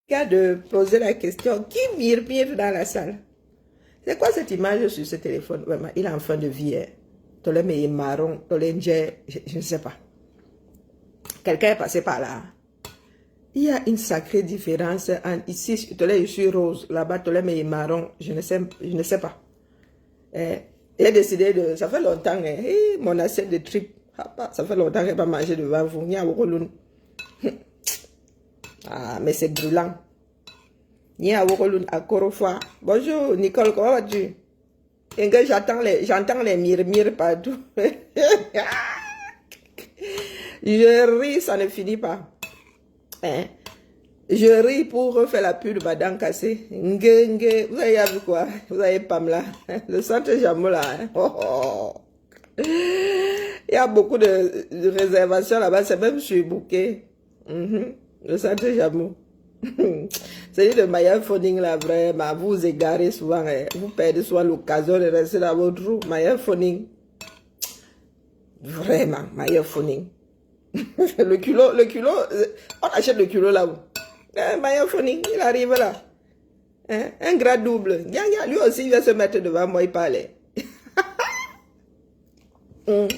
Cas de poser la question, qui mire dans la salle? C'est quoi cette image sur ce téléphone? Vraiment, il est en fin de vie. Hein. Tolé est marron, tolé je ne sais pas. Quelqu'un est passé par là. Il y a une sacrée différence entre ici, tolé je suis rose, là-bas tolé est marron, je ne sais pas. Il a décidé de, ça fait longtemps, hein, mon assiette de tripes, ça fait longtemps que je n'ai pas mangé devant vous. Ah, mais c'est brûlant. Bonjour Nicole, comment vas-tu? J'entends les mire partout. Je ris, ça ne finit pas. Hein? Je ris pour refaire la pub de ma dent cassée. Vous avez vu quoi? Vous avez Pamela. Le centre Jameau là. Hein? Il y a beaucoup de réservations là-bas, c'est même sur booké. Le centre Jameau. C'est le meilleur phoning là, vraiment. Vous vous égarez souvent, hein. Vous perdez souvent l'occasion de rester dans votre roue. Meilleur phoning. Vraiment, meilleur phoning. le culot, on achète le culot là-haut. Meilleur phoning, il arrive là. Hein? Un grade double. Lui aussi, il vient se mettre devant moi, il parlait.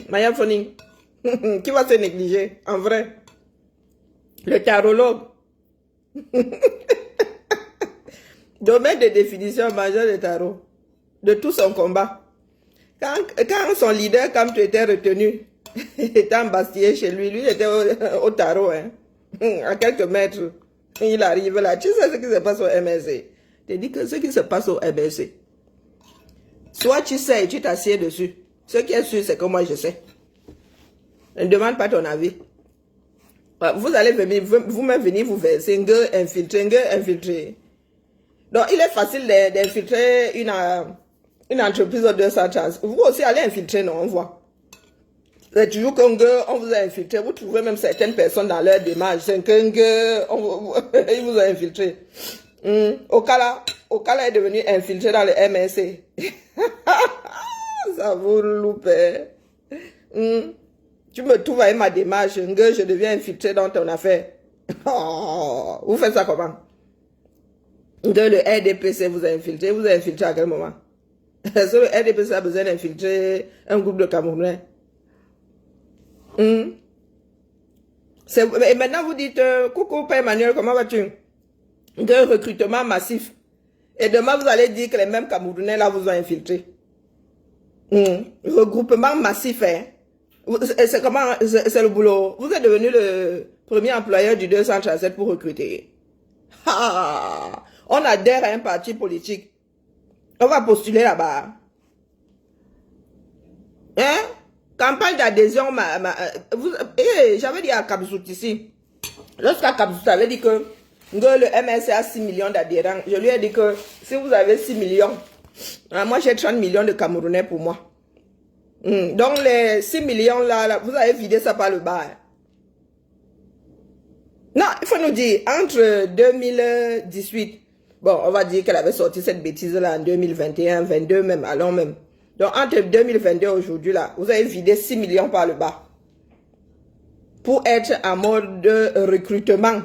Meilleur phoning. Qui va se négliger, en vrai? Le tarologue. Domaine de définition majeur de tarot. De tout son combat. Quand son leader, comme tu étais retenu, était embastillé chez lui, lui était au tarot, hein, à quelques mètres. Il arrive là. Tu sais ce qui se passe au MSC. Je te dis que ce qui se passe au MSC. Soit tu sais et tu t'assieds dessus. Ce qui est sûr, c'est que moi je sais. Ne demande pas ton avis. Vous allez venir, vous-même venir vous verser, un gars infiltré. Donc, il est facile d'infiltrer une entreprise de 230. Vous aussi allez infiltrer, non, on voit. C'est toujours qu'un gars, on vous a infiltré. Vous trouvez même certaines personnes dans leur démarche. C'est qu'un gars, il vous a infiltré. Okala est devenu infiltré dans le MSC. Ça vous loupe. Tu me trouves avec ma démarche, je deviens infiltré dans ton affaire. Vous faites ça comment? Le RDPC vous a infiltré à quel moment? Est-ce que le RDPC a besoin d'infiltrer un groupe de Camerounais? Et maintenant vous dites, coucou Père Emmanuel, comment vas-tu? De recrutement massif. Et demain vous allez dire que les mêmes Camerounais là vous ont infiltré. Regroupement massif, hein? C'est comment, c'est le boulot. Vous êtes devenu le premier employeur du 237 pour recruter. On adhère à un parti politique. On va postuler là-bas. Hein? Campagne d'adhésion. J'avais dit à Kabzout ici. Lorsqu'à Kabzout avait dit que le MSC a 6 millions d'adhérents, je lui ai dit que si vous avez 6 millions, moi j'ai 30 millions de Camerounais pour moi. Donc les 6 millions là, vous avez vidé ça par le bas. Hein. Non, il faut nous dire, entre 2018, bon, on va dire qu'elle avait sorti cette bêtise là en 2021, 22 même, allons même. Donc entre 2022 et aujourd'hui là, vous avez vidé 6 millions par le bas. Pour être en mode de recrutement.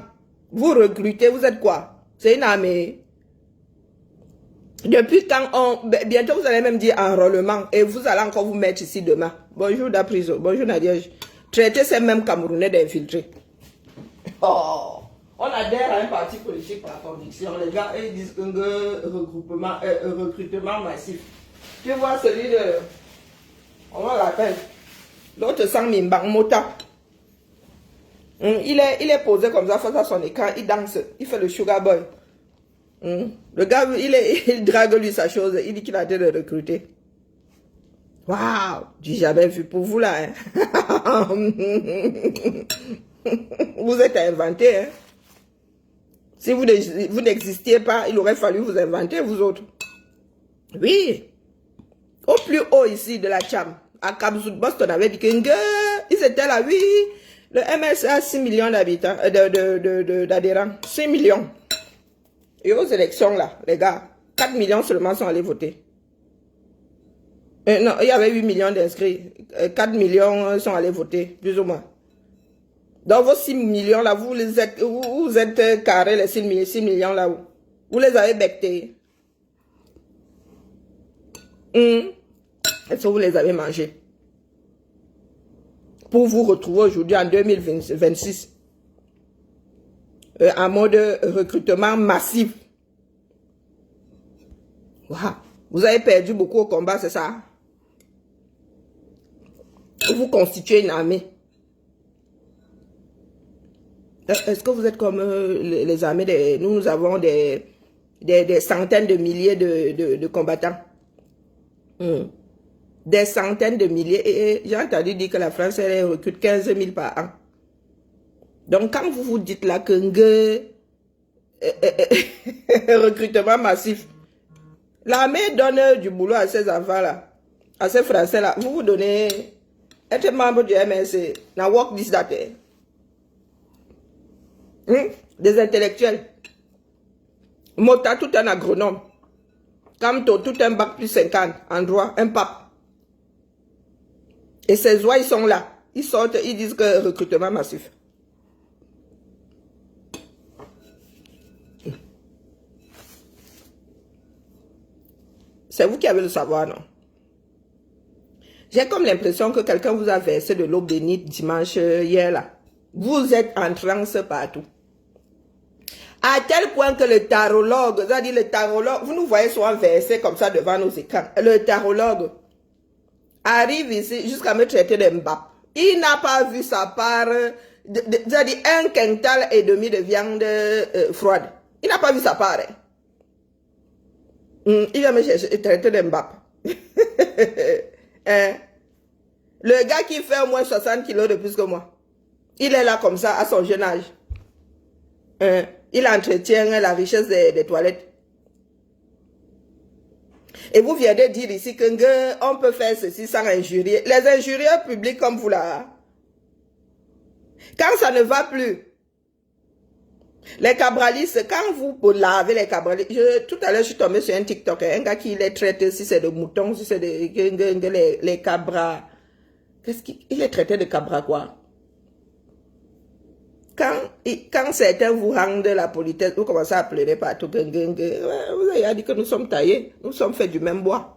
Vous recrutez, vous êtes quoi? C'est une armée. Depuis quand bientôt vous allez même dire enrôlement et vous allez encore vous mettre ici demain. Bonjour Dapriso, bonjour Nadia. Traitez ces mêmes Camerounais d'infiltrés. On adhère à un parti politique par conviction. Les gars, ils disent que recrutement massif. Tu vois celui de, on l'appelle, l'autre sans Mimbang Mota. Il est posé comme ça face à son écran, il danse, il fait le sugar boy. Le gars, il drague lui sa chose, il dit qu'il a été de recruter. Waouh, j'ai jamais vu pour vous là. Hein? Vous êtes inventé. Hein? Si vous n'existiez pas, il aurait fallu vous inventer, vous autres. Oui. Au plus haut ici de la Cham, à Kabzout Boston, on avait dit qu'ils étaient là, oui. Le MS a 6 millions d'habitants, d'adhérents. 6 millions. Et aux élections, là, les gars, 4 millions seulement sont allés voter. Non, il y avait 8 millions d'inscrits. 4 millions sont allés voter, plus ou moins. Dans vos 6 millions là, vous êtes carré les 6 millions là où vous les avez bectés. Est-ce que vous les avez mangés? Pour vous retrouver aujourd'hui en 2026 en mode recrutement massif. Wow. Vous avez perdu beaucoup au combat, c'est ça? Vous constituez une armée. Est-ce que vous êtes comme les armées nous avons des centaines de milliers de combattants. Des centaines de milliers. Et j'ai entendu dire que la France, elle recrute 15 000 par an. Donc, quand vous vous dites là que recrutement massif, l'armée donne du boulot à ces enfants-là, à ces Français-là. Vous vous donnez, être membre du MNC, na work this that. Des intellectuels. Mota, tout un agronome. Kamto, tout un bac plus 50 en droit, un pape. Et ces oies, ils sont là. Ils sortent, ils disent que recrutement massif. C'est vous qui avez le savoir, non? J'ai comme l'impression que quelqu'un vous a versé de l'eau bénite dimanche hier là. Vous êtes en transe partout. À tel point que le tarologue, c'est-à-dire le tarologue, vous nous voyez souvent versés comme ça devant nos écrans. Le tarologue arrive ici jusqu'à me traiter de Mbappé. Il n'a pas vu sa part, c'est-à-dire 1,5 quintal de viande froide. Il n'a pas vu sa part. Il va me traiter de Mbappé. Le gars qui fait au moins 60 kilos de plus que moi, il est là comme ça à son jeune âge. Il entretient la richesse des toilettes. Et vous venez dire ici qu'on peut faire ceci sans injurier. Les injurieurs publics comme vous là, quand ça ne va plus, les cabralistes, quand vous lavez les cabralistes, tout à l'heure je suis tombé sur un TikTok, un gars qui les traite, si c'est de moutons, si c'est les cabras. Qu'est-ce qu'il est traité de cabra quoi? Quand certains vous rendent la politesse, vous commencez à pleurer partout. Vous avez dit que nous sommes taillés, nous sommes faits du même bois.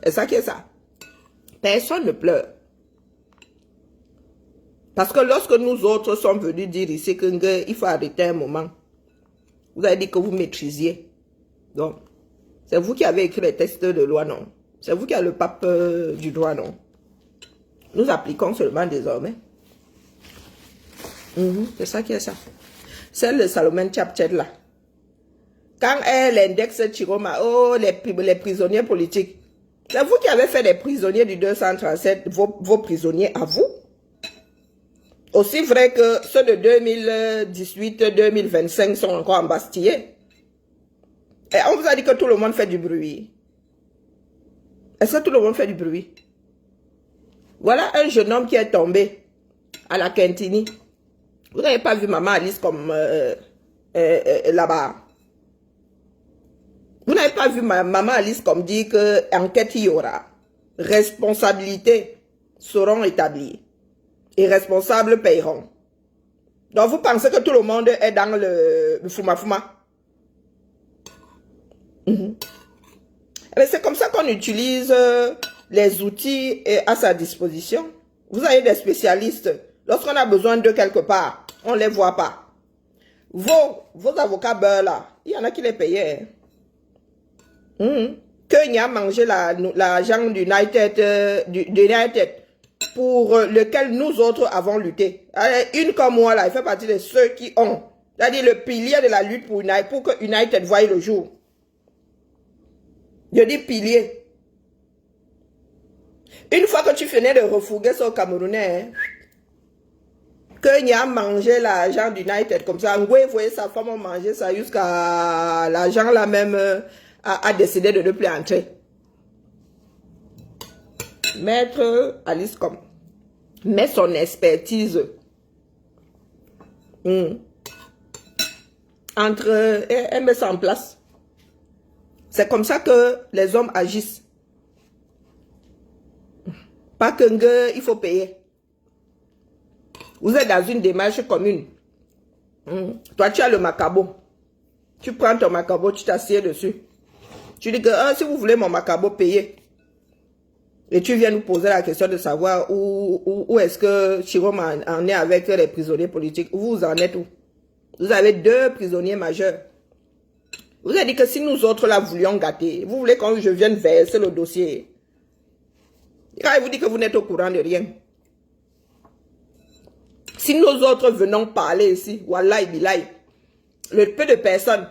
Et ça qui est ça. Personne ne pleure. Parce que lorsque nous autres sommes venus dire ici qu'il faut arrêter un moment, vous avez dit que vous maîtrisiez. Donc, c'est vous qui avez écrit les textes de loi, non? C'est vous qui avez le pape du droit, non? Nous appliquons seulement désormais. C'est ça qui est ça. Celle de Salomon Chapchet là. Quand elle indexe Chiroma, oh, les prisonniers politiques. C'est vous qui avez fait des prisonniers du 237, vos prisonniers à vous. Aussi vrai que ceux de 2018-2025 sont encore embastillés. Et on vous a dit que tout le monde fait du bruit. Est-ce que tout le monde fait du bruit? Voilà un jeune homme qui est tombé à la Quintini. Vous n'avez pas vu Maman Alice comme là-bas. Vous n'avez pas vu Maman Alice comme dit que enquête il y aura. Responsabilités seront établies. Et responsables paieront. Donc vous pensez que tout le monde est dans le fuma-fuma. C'est comme ça qu'on utilise les outils à sa disposition. Vous avez des spécialistes. Lorsqu'on a besoin de quelque part, on ne les voit pas. Vos avocats beurre là, il y en a qui les payaient. Que n'y a mangé l'argent d'United pour lequel nous autres avons lutté. Une comme moi là, il fait partie de ceux qui ont, c'est-à-dire le pilier de la lutte pour que United voie le jour. Je dis pilier. Une fois que tu venais de refouguer sur Camerounais, que n'y a mangé l'argent d'United comme ça, Ngwe voyait sa femme manger ça jusqu'à l'argent là même a décidé de ne plus entrer. Maître Alice comme met son expertise elle met ça en place. C'est comme ça que les hommes agissent. Pas que il faut payer. Vous êtes dans une démarche commune. Toi, tu as le macabo. Tu prends ton macabo, tu t'assieds dessus. Tu dis que si vous voulez mon macabo, payez. Et tu viens nous poser la question de savoir où est-ce que Chiroma en est avec les prisonniers politiques. Vous en êtes où? Vous avez 2 prisonniers majeurs. Vous avez dit que si nous autres là voulions gâter, vous voulez que je vienne verser le dossier. Quand il vous dit que vous n'êtes au courant de rien. Si nous autres venons parler ici, wallahi billahi, le peu de personnes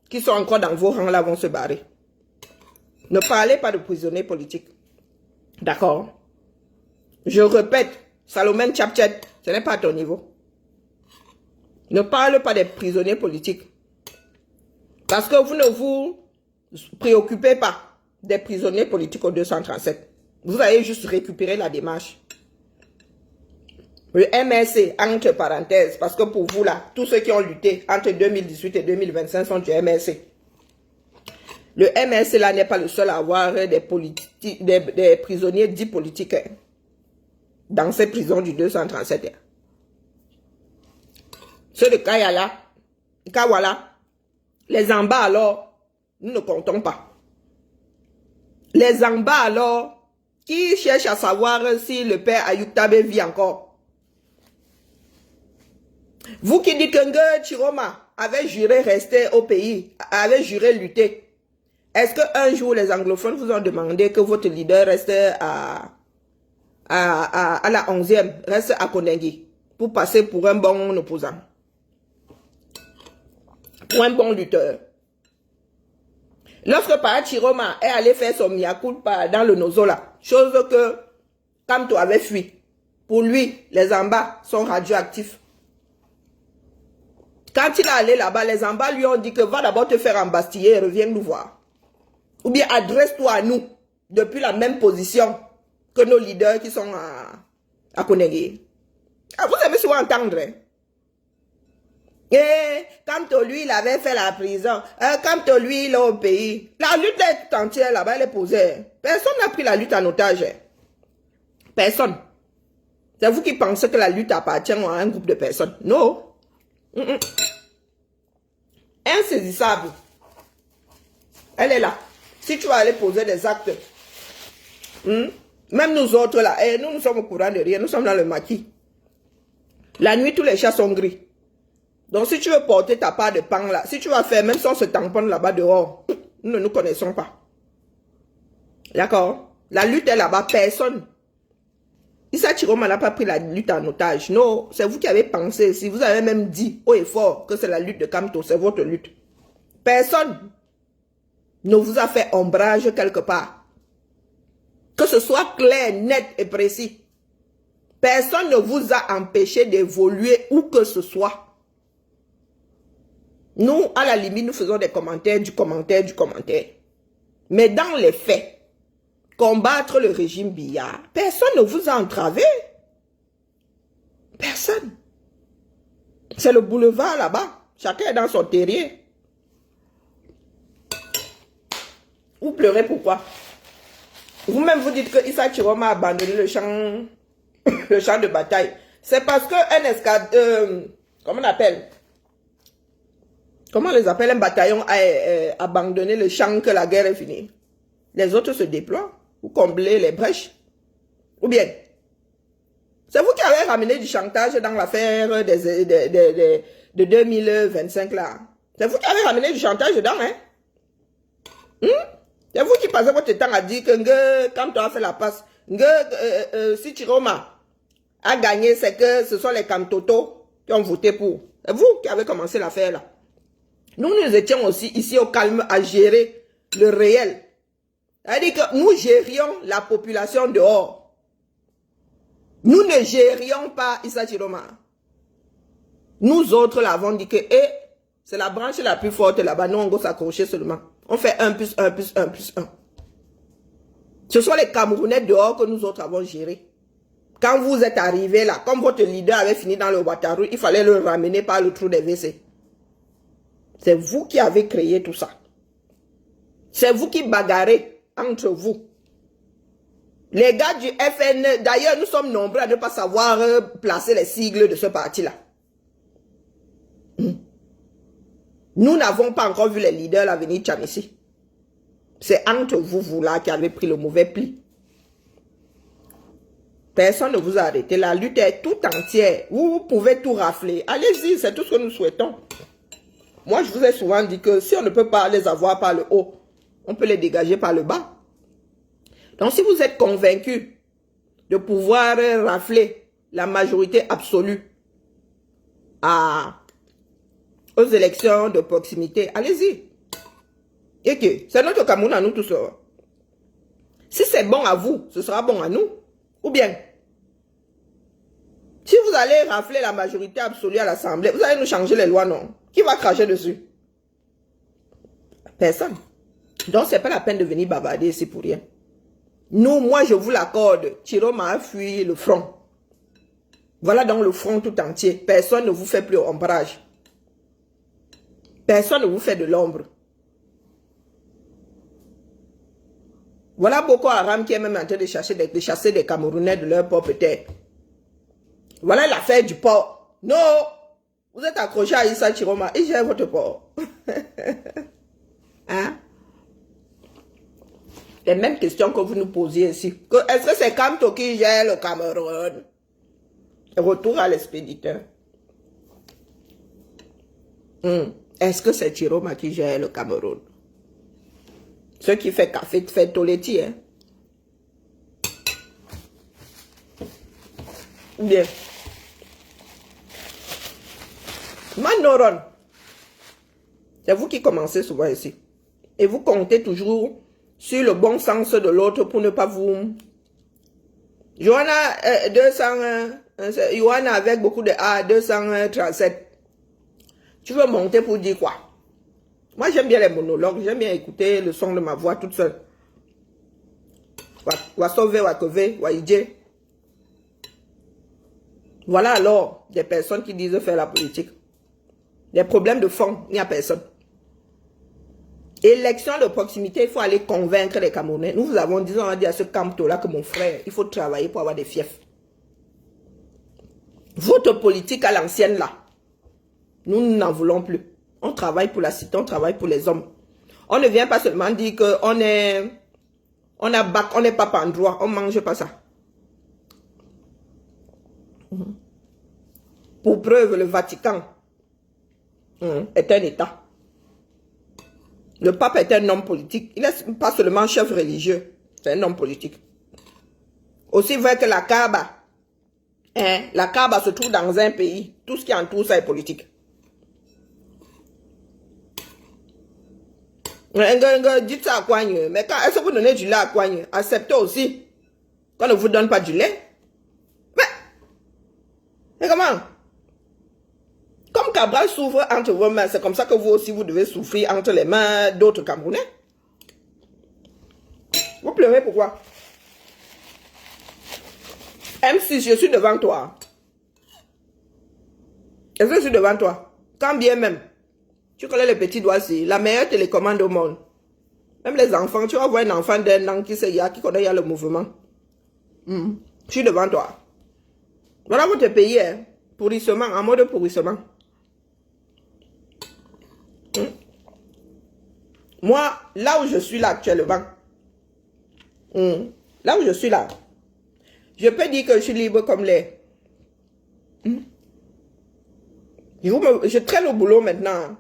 qui sont encore dans vos rangs là vont se barrer. Ne parlez pas de prisonniers politiques. D'accord? Je répète, Salomon Chapchat, ce n'est pas à ton niveau. Ne parle pas des prisonniers politiques. Parce que vous ne vous préoccupez pas des prisonniers politiques au 237. Vous allez juste récupérer la démarche. Le MRC, entre parenthèses, parce que pour vous là, tous ceux qui ont lutté entre 2018 et 2025 sont du MRC. Le MRC là n'est pas le seul à avoir des prisonniers dits politiques dans ces prisons du 237. Ceux de Kayala, Kawala, les en bas alors, nous ne comptons pas. Les en bas alors, qui cherchent à savoir si le père Ayub Tabé vit encore. Vous qui dites que Nge Chiroma avait juré rester au pays, avait juré lutter. Est-ce qu'un jour les anglophones vous ont demandé que votre leader reste à la 11e, reste à Konengi, pour passer pour un bon opposant? Pour un bon lutteur. Lorsque Para Chiroma est allé faire son miaculpa dans le Nozola, chose que Kamto avait fui, pour lui, les Amba sont radioactifs. Quand il est allé là-bas, les Amba lui ont dit que va d'abord te faire embastiller et reviens nous voir. Ou bien adresse-toi à nous, depuis la même position que nos leaders qui sont à Konengi. Vous avez souvent entendre. Et quand lui, il avait fait la prison, quand lui, il est au pays, la lutte est entière là-bas, elle est posée. Personne n'a pris la lutte en otage. Personne. C'est vous qui pensez que la lutte appartient à un groupe de personnes. Non. Insaisissable. Elle est là. Si tu vas aller poser des actes, même nous autres là, nous sommes au courant de rien, nous sommes dans le maquis. La nuit, tous les chats sont gris. Donc, si tu veux porter ta part de pain là, si tu vas faire, même si on se tamponne là-bas dehors, nous ne nous connaissons pas. D'accord? La lutte est là-bas, personne. Issa Chiroma n'a pas pris la lutte en otage. Non, c'est vous qui avez pensé. Si vous avez même dit haut et fort que c'est la lutte de Kamto, c'est votre lutte. Personne ne vous a fait ombrage quelque part. Que ce soit clair, net et précis. Personne ne vous a empêché d'évoluer où que ce soit. Nous, à la limite, nous faisons des commentaires, du commentaire. Mais dans les faits, combattre le régime Biya, personne ne vous a entravé. Personne. C'est le boulevard là-bas. Chacun est dans son terrier. Vous pleurez pourquoi? Vous-même vous dites que Issa Chiroma a abandonné le champ de bataille. C'est parce que un escadron, comment on appelle? Comment on les appelle? Un bataillon a abandonné le champ que la guerre est finie. Les autres se déploient pour combler les brèches. Ou bien, c'est vous qui avez ramené du chantage dans l'affaire de 2025 là. C'est vous qui avez ramené du chantage dedans, hein? C'est vous qui passez votre temps à dire que quand on a fait la passe, si Chiroma a gagné, c'est que ce sont les Kamtoto qui ont voté pour. C'est vous qui avez commencé l'affaire là. Nous étions aussi ici au calme à gérer le réel. C'est-à-dire que nous gérions la population dehors. Nous ne gérions pas Issa Chiroma. Nous autres l'avons dit que c'est la branche la plus forte là-bas. Nous, on va s'accrocher seulement. On fait 1 plus 1 plus 1 plus 1. Ce sont les Camerounais dehors que nous autres avons géré. Quand vous êtes arrivés là, comme votre leader avait fini dans le Ouattara, il fallait le ramener par le trou des WC. C'est vous qui avez créé tout ça. C'est vous qui bagarrez entre vous. Les gars du FN, d'ailleurs, nous sommes nombreux à ne pas savoir placer les sigles de ce parti-là. Nous n'avons pas encore vu les leaders là venir ici. C'est entre vous là, qui avez pris le mauvais pli. Personne ne vous a arrêté. La lutte est tout entière. Vous pouvez tout rafler. Allez-y, c'est tout ce que nous souhaitons. Moi, je vous ai souvent dit que si on ne peut pas les avoir par le haut, on peut les dégager par le bas. Donc, si vous êtes convaincu de pouvoir rafler la majorité absolue aux élections de proximité, allez-y. Et que c'est notre Cameroun à nous tous. Si c'est bon à vous, ce sera bon à nous. Ou bien, si vous allez rafler la majorité absolue à l'Assemblée, vous allez nous changer les lois, non? Qui va cracher dessus? Personne. Donc, c'est pas la peine de venir bavarder ici pour rien. Nous, moi, je vous l'accorde. Chiroma a fui le front. Voilà donc le front tout entier. Personne ne vous fait plus ombrage. Personne ne vous fait de l'ombre. Voilà Boko Haram qui est même en train de chasser des Camerounais de leur propre terre. Voilà l'affaire du port. Non, vous êtes accroché à Issa Chiroma. Il gère votre port. Hein? Les mêmes questions que vous nous posiez ici. Est-ce que c'est Kamto qui gère le Cameroun? Retour à l'expéditeur. Est-ce que c'est Chiroma qui gère le Cameroun? Ce qui fait café, fait toletti, hein? Bien. Manoron. C'est vous qui commencez souvent ici. Et vous comptez toujours sur le bon sens de l'autre pour ne pas vous... Johanna 201, Johanna avec beaucoup de A, 237. Tu veux monter pour dire quoi? Moi, j'aime bien les monologues. J'aime bien écouter le son de ma voix toute seule. Wasove, Wakove, Waïdje. Voilà alors des personnes qui disent faire la politique. Des problèmes de fond, il n'y a personne. Élection de proximité, il faut aller convaincre les Camerounais. Nous vous avons dit, on a dit à ce Camto-là que mon frère, il faut travailler pour avoir des fiefs. Votre politique à l'ancienne là, nous n'en voulons plus. On travaille pour la cité, on travaille pour les hommes. On ne vient pas seulement dire qu'on est, on n'est pas pandroit, on ne mange pas ça. Pour preuve, le Vatican est un État. Le pape est un homme politique. Il n'est pas seulement chef religieux, c'est un homme politique. Aussi vrai que la Kaaba. La Kaaba se trouve dans un pays. Tout ce qui entoure ça est politique. Dites ça à Kouagne. Mais quand est-ce que vous donnez du lait à Kouagne? Acceptez aussi qu'on ne vous donne pas du lait. Mais comment? Comme Cabral souffre entre vos mains, c'est comme ça que vous aussi vous devez souffrir entre les mains d'autres Camerounais. Vous pleurez pourquoi? M6, je suis devant toi. Est-ce que je suis devant toi? Quand bien même, tu connais les petits doigts, c'est la meilleure télécommande au monde. Même les enfants, tu vas voir un enfant d'un an qui connaît le mouvement. Je suis devant toi. Voilà votre pays, hein. Pourrissement, en mode pourrissement. Moi, là où je suis là actuellement, là où je suis là, je peux dire que je suis libre comme l'air. Je traîne au boulot maintenant.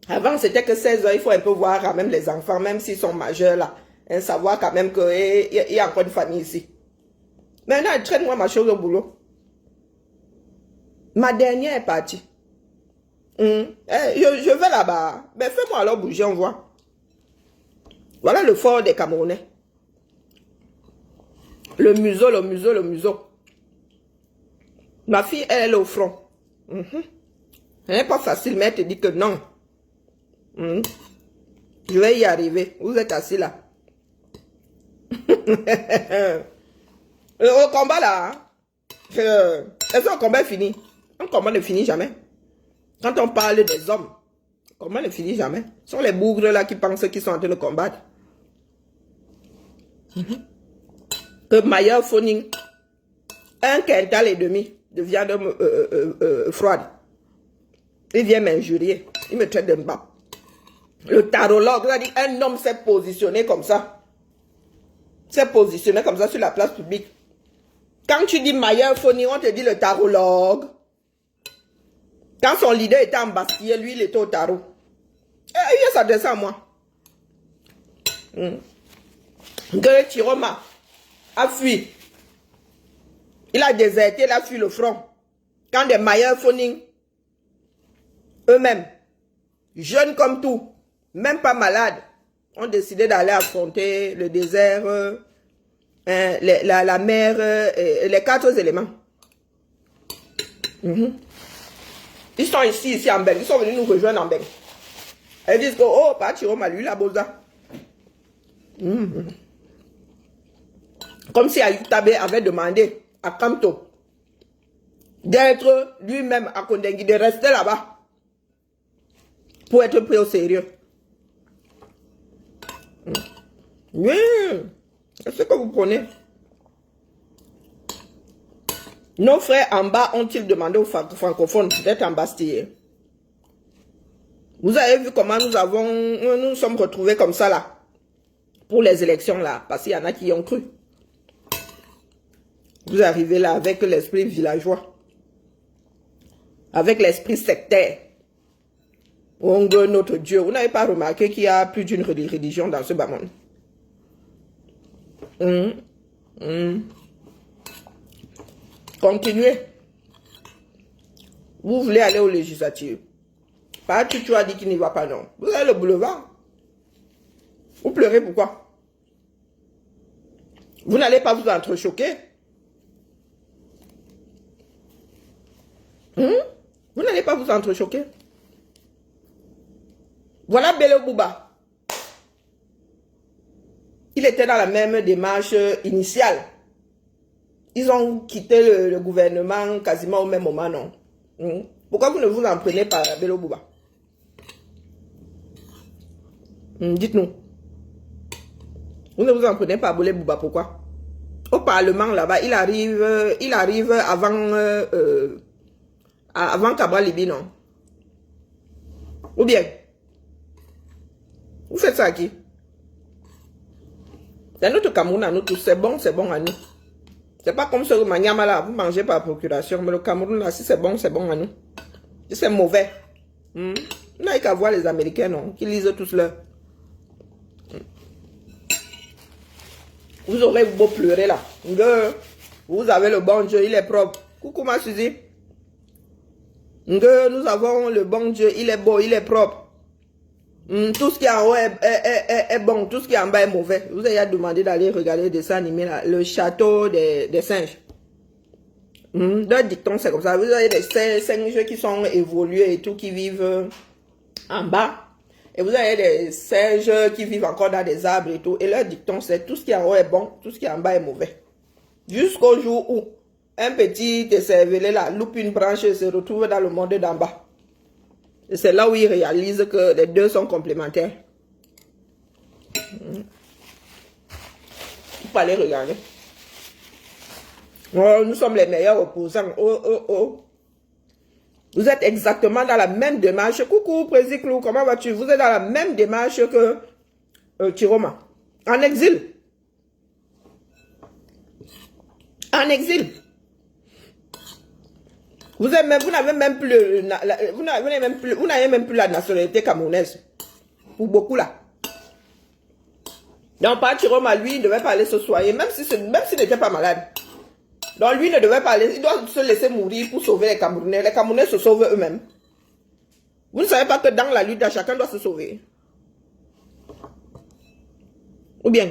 Avant, c'était que 16 heures, il faut un peu voir quand même les enfants, même s'ils sont majeurs là. Hein, savoir quand même qu'il y a encore une famille ici. Maintenant, je traîne moi ma chose au boulot. Ma dernière est partie. Je vais là-bas. Mais fais-moi alors bouger, on voit. Voilà le fort des Camerounais. Le museau, le museau, le museau. Ma fille, elle est au front. Elle n'est pas facile, mais elle te dit que non. Je vais y arriver. Vous êtes assis là. Le combat là. Est-ce que le combat est fini? Un combat ne finit jamais. Quand on parle des hommes, le combat ne finit jamais. Ce sont les bougres là qui pensent qu'ils sont en train de combattre. que Mayer Phoning, 1,5 quintal de viande froide. Il vient m'injurier. Il me traite de bas. Le tarologue, il a dit, un homme s'est positionné comme ça. S'est positionné comme ça sur la place publique. Quand tu dis Mayer Phoning, on te dit le tarologue. Quand son leader était en Bastille, lui, il était au tarot. Et il s'adressait à moi. Que Chiroma a fui. Il a déserté, il a fui le front. Quand des Mayer Phoning, eux-mêmes, jeunes comme tout, même pas malades, ont décidé d'aller affronter le désert, la mer, les 4 éléments. Ils sont ici en Beng. Ils sont venus nous rejoindre en Beng. Ils disent que, oh, pas Chiroma, lui, la bosa. Comme si Ayuk Tabe avait demandé à Kamto d'être lui-même à Kondengui, de rester là-bas pour être pris au sérieux. Oui, c'est ce que vous prenez. Nos frères en bas ont-ils demandé aux francophones d'être en Bastille? Vous avez vu comment nous sommes retrouvés comme ça là, pour les élections là, parce qu'il y en a qui y ont cru. Vous arrivez là avec l'esprit villageois, avec l'esprit sectaire. Ongue, notre Dieu. Vous n'avez pas remarqué qu'il y a plus d'une religion dans ce bas monde? Continuez. Vous voulez aller au législatif. Pas tu as dit qu'il n'y va pas, non. Vous avez le boulevard. Vous pleurez pourquoi? Vous n'allez pas vous entrechoquer. Vous n'allez pas vous entrechoquer. Voilà Bello Bouba. Il était dans la même démarche initiale. Ils ont quitté le gouvernement quasiment au même moment, non? Pourquoi vous ne vous en prenez pas à Bello Bouba? Dites-nous. Vous ne vous en prenez pas à Bello Bouba, pourquoi? Au Parlement, là-bas, il arrive avant Cabral Libi, non? Ou bien? Vous faites ça à qui? C'est notre Cameroun à nous tous. C'est bon à nous. C'est pas comme ce Maniama là, vous mangez par procuration. Mais le Cameroun là, si c'est bon à nous. Si c'est mauvais. Vous n'avez qu'à voir les Américains, non? Qui lisent tous leur. Vous aurez beau pleurer là. Vous avez le bon Dieu, il est propre. Coucou ma Suzy. Nous avons le bon Dieu, il est beau, il est propre. Tout ce qui est en haut est bon, tout ce qui est en bas est mauvais. Vous avez demandé d'aller regarder le dessin animé là, le château des singes. Leur dicton c'est comme ça. Vous avez des singes qui sont évolués et tout, qui vivent en bas. Et vous avez des singes qui vivent encore dans des arbres et tout. Et leur dicton c'est tout ce qui est en haut est bon, tout ce qui est en bas est mauvais. Jusqu'au jour où un petit cervelet là loupe une branche et se retrouve dans le monde d'en bas. Et c'est là où ils réalisent que les deux sont complémentaires. Il faut aller regarder. Oh, nous sommes les meilleurs opposants. Oh. Vous êtes exactement dans la même démarche. Coucou, Président, comment vas-tu? Vous êtes dans la même démarche que Chiroma. En exil. En exil. Vous n'avez même plus la nationalité camerounaise. Pour beaucoup là. Donc, pas Chiroma, lui, il ne devait pas aller se soigner, même s'il n'était pas malade. Donc, lui ne devait pas aller, il doit se laisser mourir pour sauver les Camerounais. Les Camerounais se sauvent eux-mêmes. Vous ne savez pas que dans la lutte, chacun doit se sauver. Ou bien,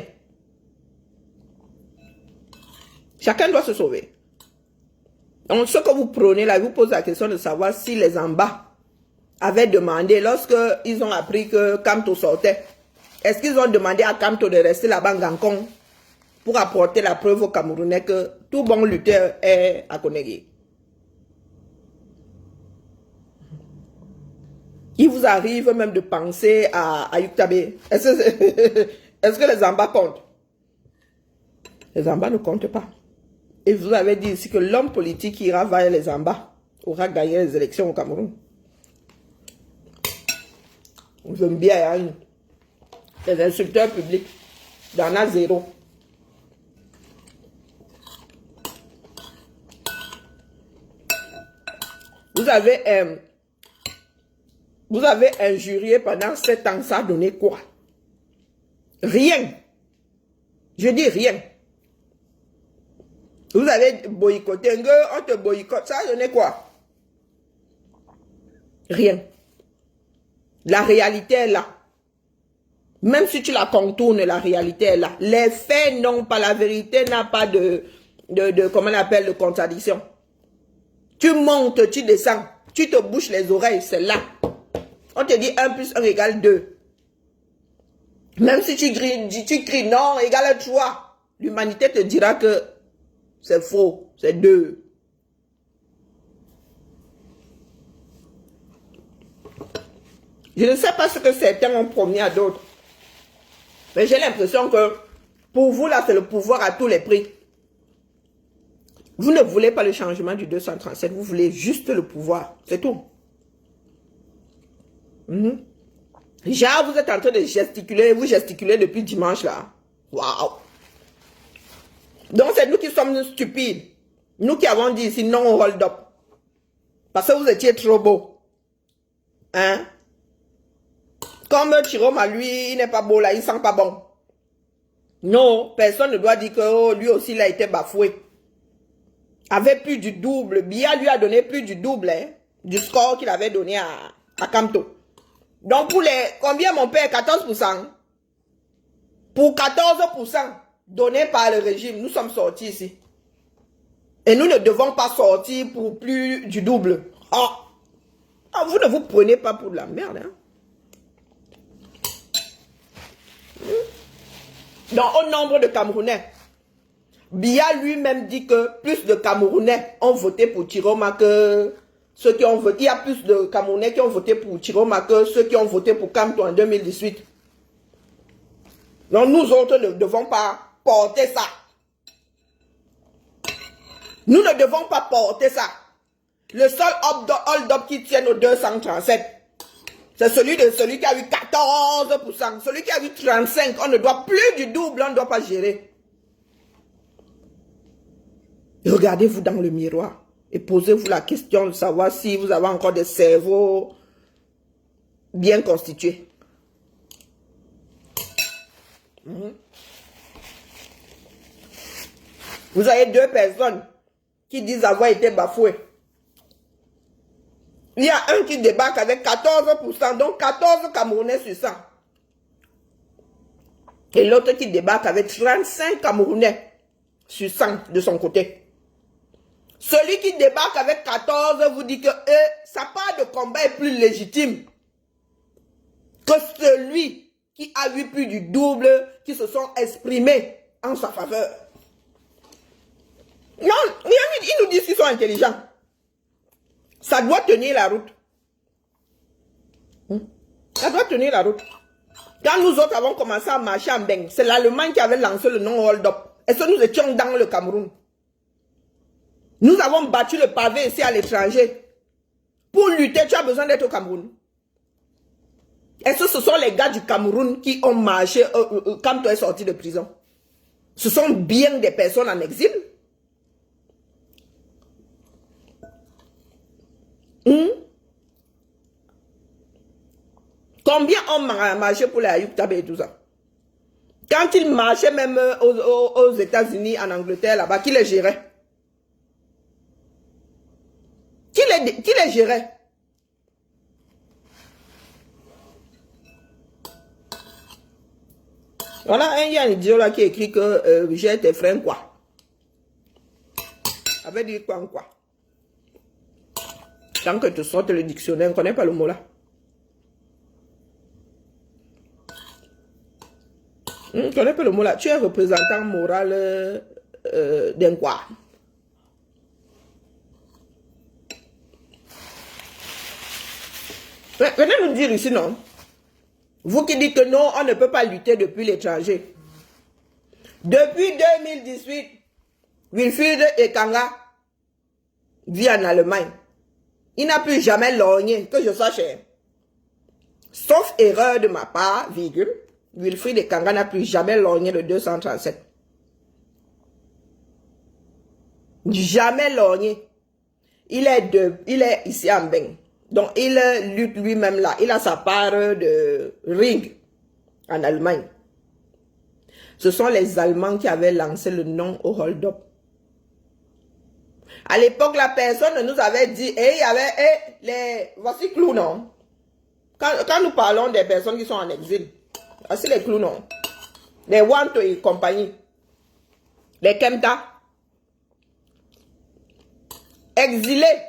chacun doit se sauver. Donc, ce que vous prenez là, vous posez la question de savoir si les en bas avaient demandé, lorsqu'ils ont appris que Kamto sortait, est-ce qu'ils ont demandé à Kamto de rester là-bas en Gankong pour apporter la preuve aux Camerounais que tout bon lutteur est à Konegui? Il vous arrive même de penser à Ayuk Tabe. Est-ce que les en bas comptent? Les embas ne comptent pas. Et vous avez dit ici que l'homme politique qui ira vers les embas aura gagné les élections au Cameroun. Vous aimez bien, hein? Les instructeurs publics, il y en a zéro. Vous avez injurié pendant 7 ans, ça a donné quoi? Rien. Je dis rien. Vous avez boycotté, on te boycotte, ça a donné quoi? Rien. La réalité est là. Même si tu la contournes, la réalité est là. Les faits n'ont pas, la vérité n'a pas comment on appelle, de contradiction. Tu montes, tu descends, tu te bouches les oreilles, c'est là. On te dit 1 plus 1 égale 2. Même si tu cries non, égale 3. L'humanité te dira que c'est faux, c'est 2. Je ne sais pas ce que certains ont promis à d'autres. Mais j'ai l'impression que pour vous, là, c'est le pouvoir à tous les prix. Vous ne voulez pas le changement du 237, vous voulez juste le pouvoir. C'est tout. Genre, vous êtes en train de gesticuler, vous gesticulez depuis dimanche, là. Waouh! Donc, c'est nous qui sommes stupides. Nous qui avons dit ici non au hold-up. Parce que vous étiez trop beau. Hein? Comme Chiroma, lui, il n'est pas beau là, il sent pas bon. Non, personne ne doit dire que oh, lui aussi, il a été bafoué. Avait plus du double. Bia lui a donné plus du double hein, du score qu'il avait donné à Kamto. Donc pour les... Combien mon père? 14%. Pour 14% donné par le régime, nous sommes sortis ici. Et nous ne devons pas sortir pour plus du double. Oh. Ah, vous ne vous prenez pas pour de la merde. Hein? Donc au nombre de Camerounais, Bia lui-même dit que plus de Camerounais ont voté pour Chiroma que ceux qui ont voté. Il y a plus de Camerounais qui ont voté pour Chiroma que ceux qui ont voté pour Kamto en 2018. Donc nous autres ne devons pas porter ça. Nous ne devons pas porter ça. Le seul hold-up qui tient au 237, c'est celui qui a eu 14%. Celui qui a eu 35%, on ne doit plus du double, on ne doit pas gérer. Regardez-vous dans le miroir et posez-vous la question de savoir si vous avez encore des cerveaux bien constitués. Vous avez 2 personnes qui disent avoir été bafouées. Il y a un qui débarque avec 14%, donc 14 Camerounais sur 100. Et l'autre qui débarque avec 35 Camerounais sur 100 de son côté. Celui qui débarque avec 14 vous dit que sa part de combat est plus légitime que celui qui a eu plus du double, qui se sont exprimés en sa faveur. Non, ils nous disent qu'ils sont intelligents. Ça doit tenir la route. Ça doit tenir la route. Quand nous autres avons commencé à marcher en Beng, c'est l'Allemagne qui avait lancé le non-hold-up. Est-ce que nous étions dans le Cameroun? Nous avons battu le pavé ici à l'étranger. Pour lutter, tu as besoin d'être au Cameroun. Est-ce que ce sont les gars du Cameroun qui ont marché quand tu es sorti de prison? Ce sont bien des personnes en exil. Combien ont marché pour les Ayoub Tabé et tout ça? Quand ils marchaient même aux États-Unis, en Angleterre, là-bas, qui les gérait? Qui les gérait? Voilà, il y a un idiot là qui écrit que j'ai tes frères quoi. Ça veut dire quoi? Tant que tu sortes le dictionnaire, on ne connaît pas le mot là. On ne connaît pas le mot là. Tu es représentant moral d'un quoi? Venez nous dire ici, non? Vous qui dites que non, on ne peut pas lutter depuis l'étranger. Depuis 2018, Wilfried Ekanga vit en Allemagne. Il n'a plus jamais lorgné, que je sache. Sauf erreur de ma part, virgule, Wilfried Ekanga n'a plus jamais lorgné le 237. Jamais lorgné. Il est ici en Beng. Donc, il lutte lui-même là. Il a sa part de ring en Allemagne. Ce sont les Allemands qui avaient lancé le nom au hold-up. À l'époque, la personne nous avait dit, il y avait les... Voici clous, non? Quand nous parlons des personnes qui sont en exil, voici les clous, non? Les Wanto et compagnie. Les Kemta. Exilés.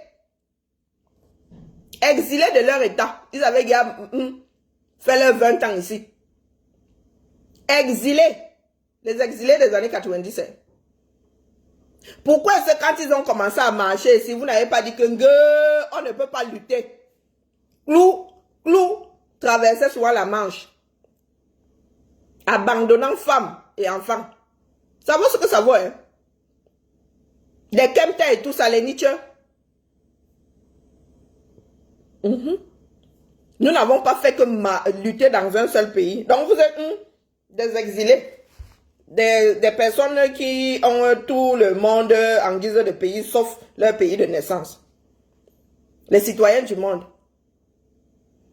Exilés de leur état. Ils avaient fait leurs 20 ans ici. Exilés. Les exilés des années 90. Pourquoi est-ce que quand ils ont commencé à marcher, si vous n'avez pas dit que on ne peut pas lutter? Clou traversait souvent la Manche. Abandonnant femmes et enfants. Ça vaut ce que ça vaut, hein? Les Kemta et tout ça, les Nietzsche. Nous n'avons pas fait que lutter dans un seul pays. Donc vous êtes des exilés. Des personnes qui ont tout le monde en guise de pays, sauf leur pays de naissance. Les citoyens du monde.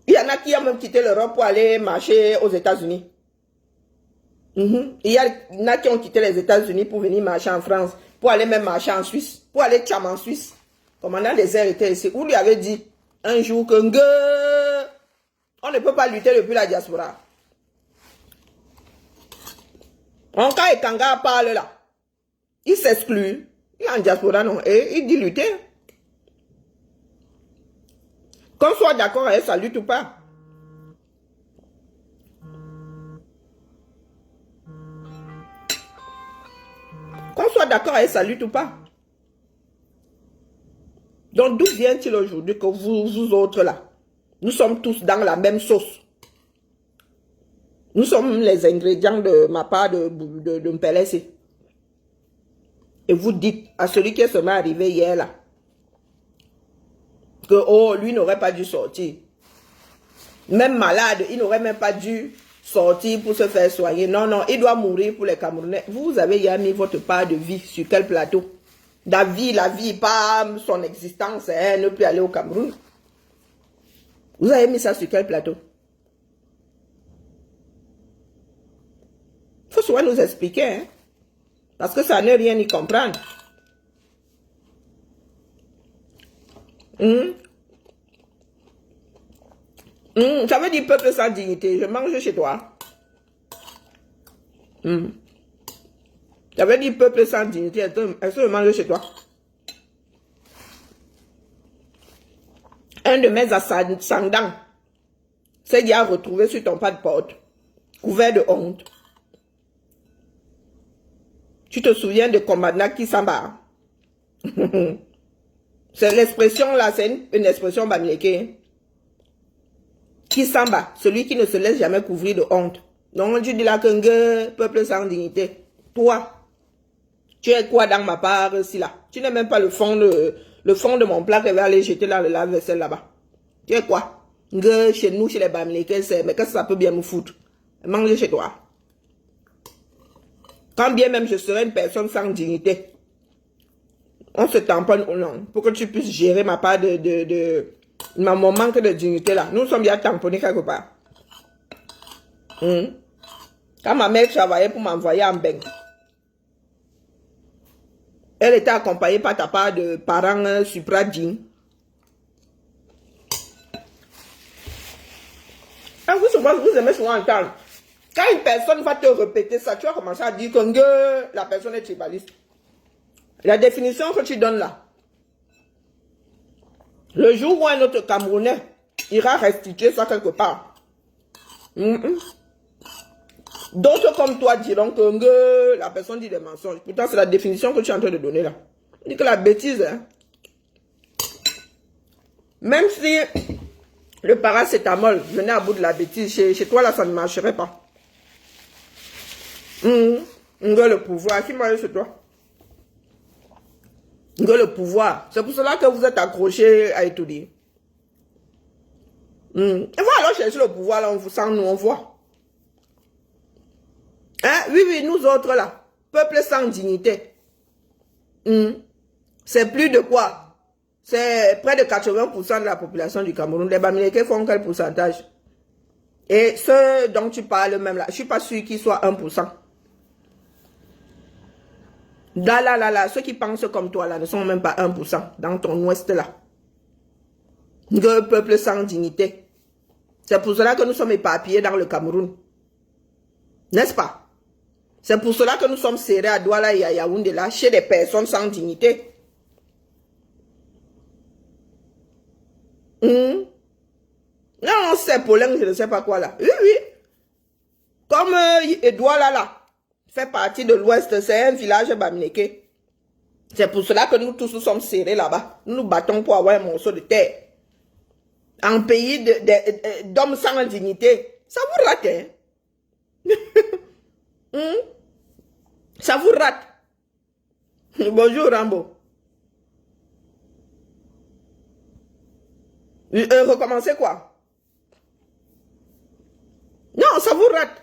Il y en a qui ont même quitté l'Europe pour aller marcher aux États-Unis. Il y en a qui ont quitté les États-Unis pour venir marcher en France, pour aller même marcher en Suisse, pour aller tcham en Suisse. Commandant des airs était ici. Vous lui avez dit un jour que on ne peut pas lutter depuis la diaspora. Quand Ekanga parle là, il s'exclut. Il est en diaspora, non? Et il dit lutter. Qu'on soit d'accord avec sa lutte ou pas. Qu'on soit d'accord avec sa lutte ou pas. Donc d'où vient-il aujourd'hui que vous autres là, nous sommes tous dans la même sauce. Nous sommes les ingrédients de ma part de Mpelesi. Et vous dites à celui qui est seulement arrivé hier là, que oh, lui n'aurait pas dû sortir. Même malade, il n'aurait même pas dû sortir pour se faire soigner. Non, non, il doit mourir pour les Camerounais. Vous avez déjà mis votre part de vie sur quel plateau? La vie, pas son existence, hein, ne plus aller au Cameroun. Vous avez mis ça sur quel plateau? Il faut souvent nous expliquer, hein, parce que ça n'est rien y comprendre. Ça veut dire peuple sans dignité. Je mange chez toi. Ça veut dire peuple sans dignité. Est-ce que je mange chez toi? Un de mes ascendants s'est déjà retrouvé sur ton pas de porte, couvert de honte. Tu te souviens de Commandant Kisamba? C'est l'expression là, c'est une expression bamileke. Kisamba, celui qui ne se laisse jamais couvrir de honte. Donc tu dis là que peuple sans dignité. Toi, tu es quoi dans ma part si là? Tu n'es même pas le fond de mon plat que je vais aller jeter dans le lave-vaisselle là-bas. Tu es quoi? Chez nous, chez les bamileke, c'est mais qu'est-ce que ça peut bien me foutre? Mange chez toi. Quand bien même je serais une personne sans dignité, on se tamponne ou non, pour que tu puisses gérer ma part mon manque de dignité là. Nous sommes bien tamponnés quelque part. Quand ma mère travaillait pour m'envoyer en Beng, elle était accompagnée par ta part de parents supra-dignes. Vous aimez souvent entendre. Quand une personne va te répéter ça, tu vas commencer à dire que la personne est tribaliste. La définition que tu donnes là, le jour où un autre Camerounais ira restituer ça quelque part, d'autres comme toi diront que la personne dit des mensonges. Pourtant, c'est la définition que tu es en train de donner là. On dit que la bêtise, hein, même si le paracétamol venait à bout de la bêtise, chez toi là, ça ne marcherait pas. Le pouvoir, qui m'a chez toi? Le pouvoir. C'est pour cela que vous êtes accrochés à étudier. Et voilà, alors chercher le pouvoir, là, sans nous, on voit. Hein? Oui, oui, nous autres, là, peuple sans dignité. C'est plus de quoi? C'est près de 80% de la population du Cameroun. Les Bamileke font quel pourcentage? Et ceux dont tu parles même là, je ne suis pas sûr qu'ils soient 1%. Là, ceux qui pensent comme toi là ne sont même pas 1% dans ton ouest là. Le peuple sans dignité. C'est pour cela que nous sommes éparpillés dans le Cameroun. N'est-ce pas? C'est pour cela que nous sommes serrés à Douala et à Yaoundé là, chez des personnes sans dignité. Non, c'est Polin, je ne sais pas quoi là. Oui, oui. Comme Douala là fait partie de l'ouest, c'est un village bamileke. C'est pour cela que nous tous nous sommes serrés là-bas. Nous nous battons pour avoir un morceau de terre. En pays d'hommes sans dignité. Ça vous rate, hein? Ça vous rate. Bonjour Rambo. Recommencez quoi? Non, ça vous rate.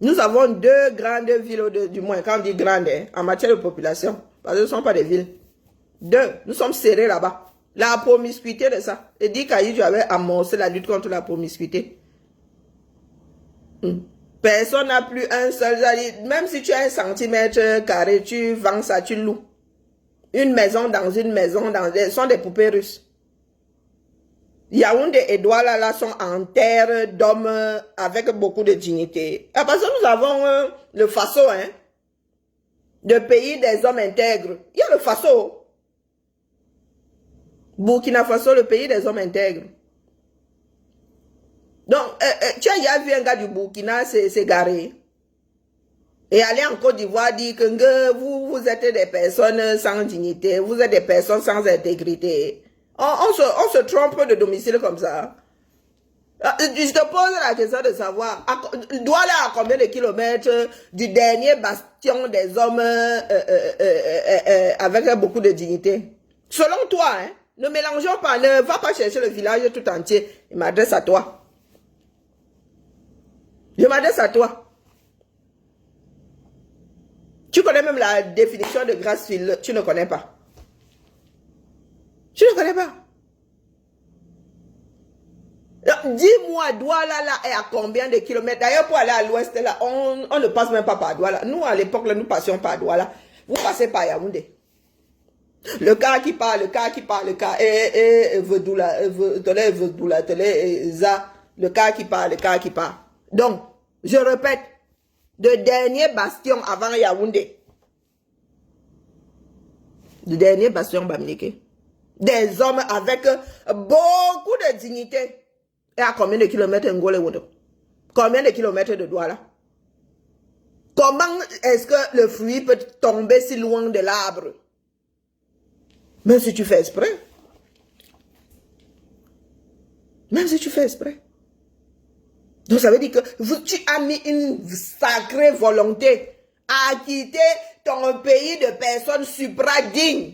Nous avons deux grandes villes, du moins, quand on dit grandes, hein, en matière de population. Parce que ce ne sont pas des villes. Deux, nous sommes serrés là-bas. La promiscuité de ça. Et dit qu'Aïdjou avait amorcé la lutte contre la promiscuité. Personne n'a plus un seul. Même si tu as 1 centimètre carré, tu vends ça, tu loues. Une maison dans une maison, ce sont des poupées russes. Yaoundé et Douala là sont en terre d'hommes avec beaucoup de dignité. Et parce que nous avons le Faso, hein, le pays des hommes intègres. Il y a le Faso. Burkina Faso, le pays des hommes intègres. Donc, tu as vu un gars du Burkina s'égarer. Et aller en Côte d'Ivoire dire que vous êtes des personnes sans dignité, vous êtes des personnes sans intégrité. On se trompe de domicile comme ça. Je te pose la question de savoir, Douala à combien de kilomètres du dernier bastion des hommes avec beaucoup de dignité? Selon toi, hein, ne mélangeons pas, ne va pas chercher le village tout entier. Je m'adresse à toi. Je m'adresse à toi. Tu connais même la définition de Grassfield, tu ne connais pas. Tu ne connais pas. Dis-moi, Douala là est à combien de kilomètres? D'ailleurs, pour aller à l'ouest là, on ne passe même pas par Douala. Nous, à l'époque, nous passions par Douala. Vous passez par Yaoundé. Le cas qui parle, le cas, Vedoula, Za, le cas qui parle. Donc, je répète, le dernier bastion avant Yaoundé. Le dernier bastion Bamileke. Des hommes avec beaucoup de dignité. Et à combien de kilomètres Ngole Wodo? Combien de kilomètres de Douala? Comment est-ce que le fruit peut tomber si loin de l'arbre? Même si tu fais exprès. Même si tu fais exprès. Donc ça veut dire que tu as mis une sacrée volonté à quitter ton pays de personnes supra-dignes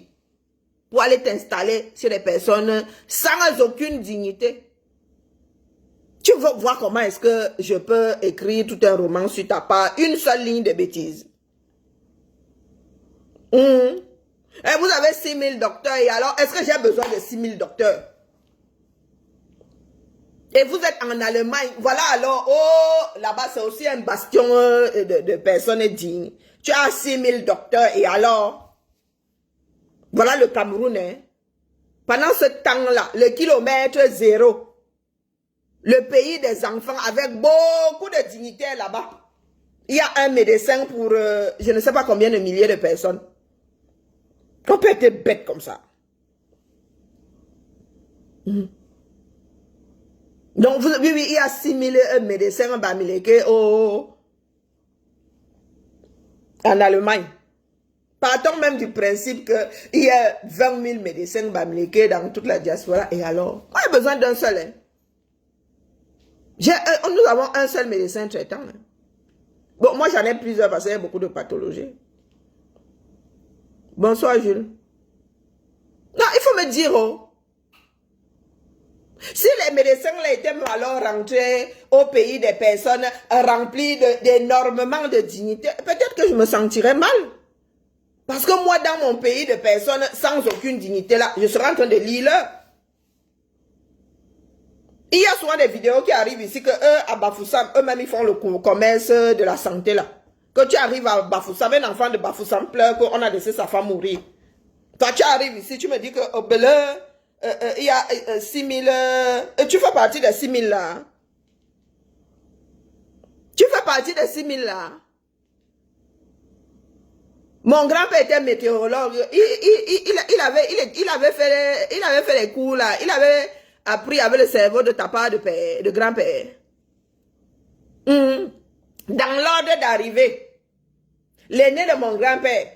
pour aller t'installer chez des personnes sans aucune dignité. Tu veux voir comment est-ce que je peux écrire tout un roman sur ta part, une seule ligne de bêtises. Et vous avez 6000 docteurs, et alors, est-ce que j'ai besoin de 6000 docteurs? Et vous êtes en Allemagne, voilà alors, oh, là-bas c'est aussi un bastion de personnes dignes. Tu as 6000 docteurs, et alors, voilà le Cameroun, hein. Pendant ce temps-là, le kilomètre zéro, le pays des enfants avec beaucoup de dignité là-bas. Il y a un médecin pour je ne sais pas combien de milliers de personnes. On peut être bête comme ça. Donc, oui, il y a 6000 médecins en Bamileke en Allemagne. Partons même du principe qu'il y a 20 000 médecins Bamileke dans toute la diaspora. Et alors, on a besoin d'un seul. Hein? Nous avons un seul médecin traitant. Hein. Bon, moi j'en ai plusieurs parce qu'il y a beaucoup de pathologies. Bonsoir Jules. Non, il faut me dire, oh. Si les médecins là étaient alors rentrés au pays des personnes remplies d'énormément de dignité, peut-être que je me sentirais mal. Parce que moi, dans mon pays de personnes sans aucune dignité là, je serais en train de lire là. Il y a souvent des vidéos qui arrivent ici que eux, à Bafoussam, eux-mêmes, ils font le commerce de la santé là. Que tu arrives à Bafoussam, un enfant de Bafoussam pleure qu'on a laissé sa femme mourir. Toi, tu arrives ici, tu me dis que au Beleu, il y a 6 000... tu fais partie des 6 000 là. Tu fais partie des 6 000 là. Mon grand-père était météorologue. Il avait fait les cours là. Il avait appris avec le cerveau de ta part de grand-père. Dans l'ordre d'arrivée, l'aîné de mon grand-père,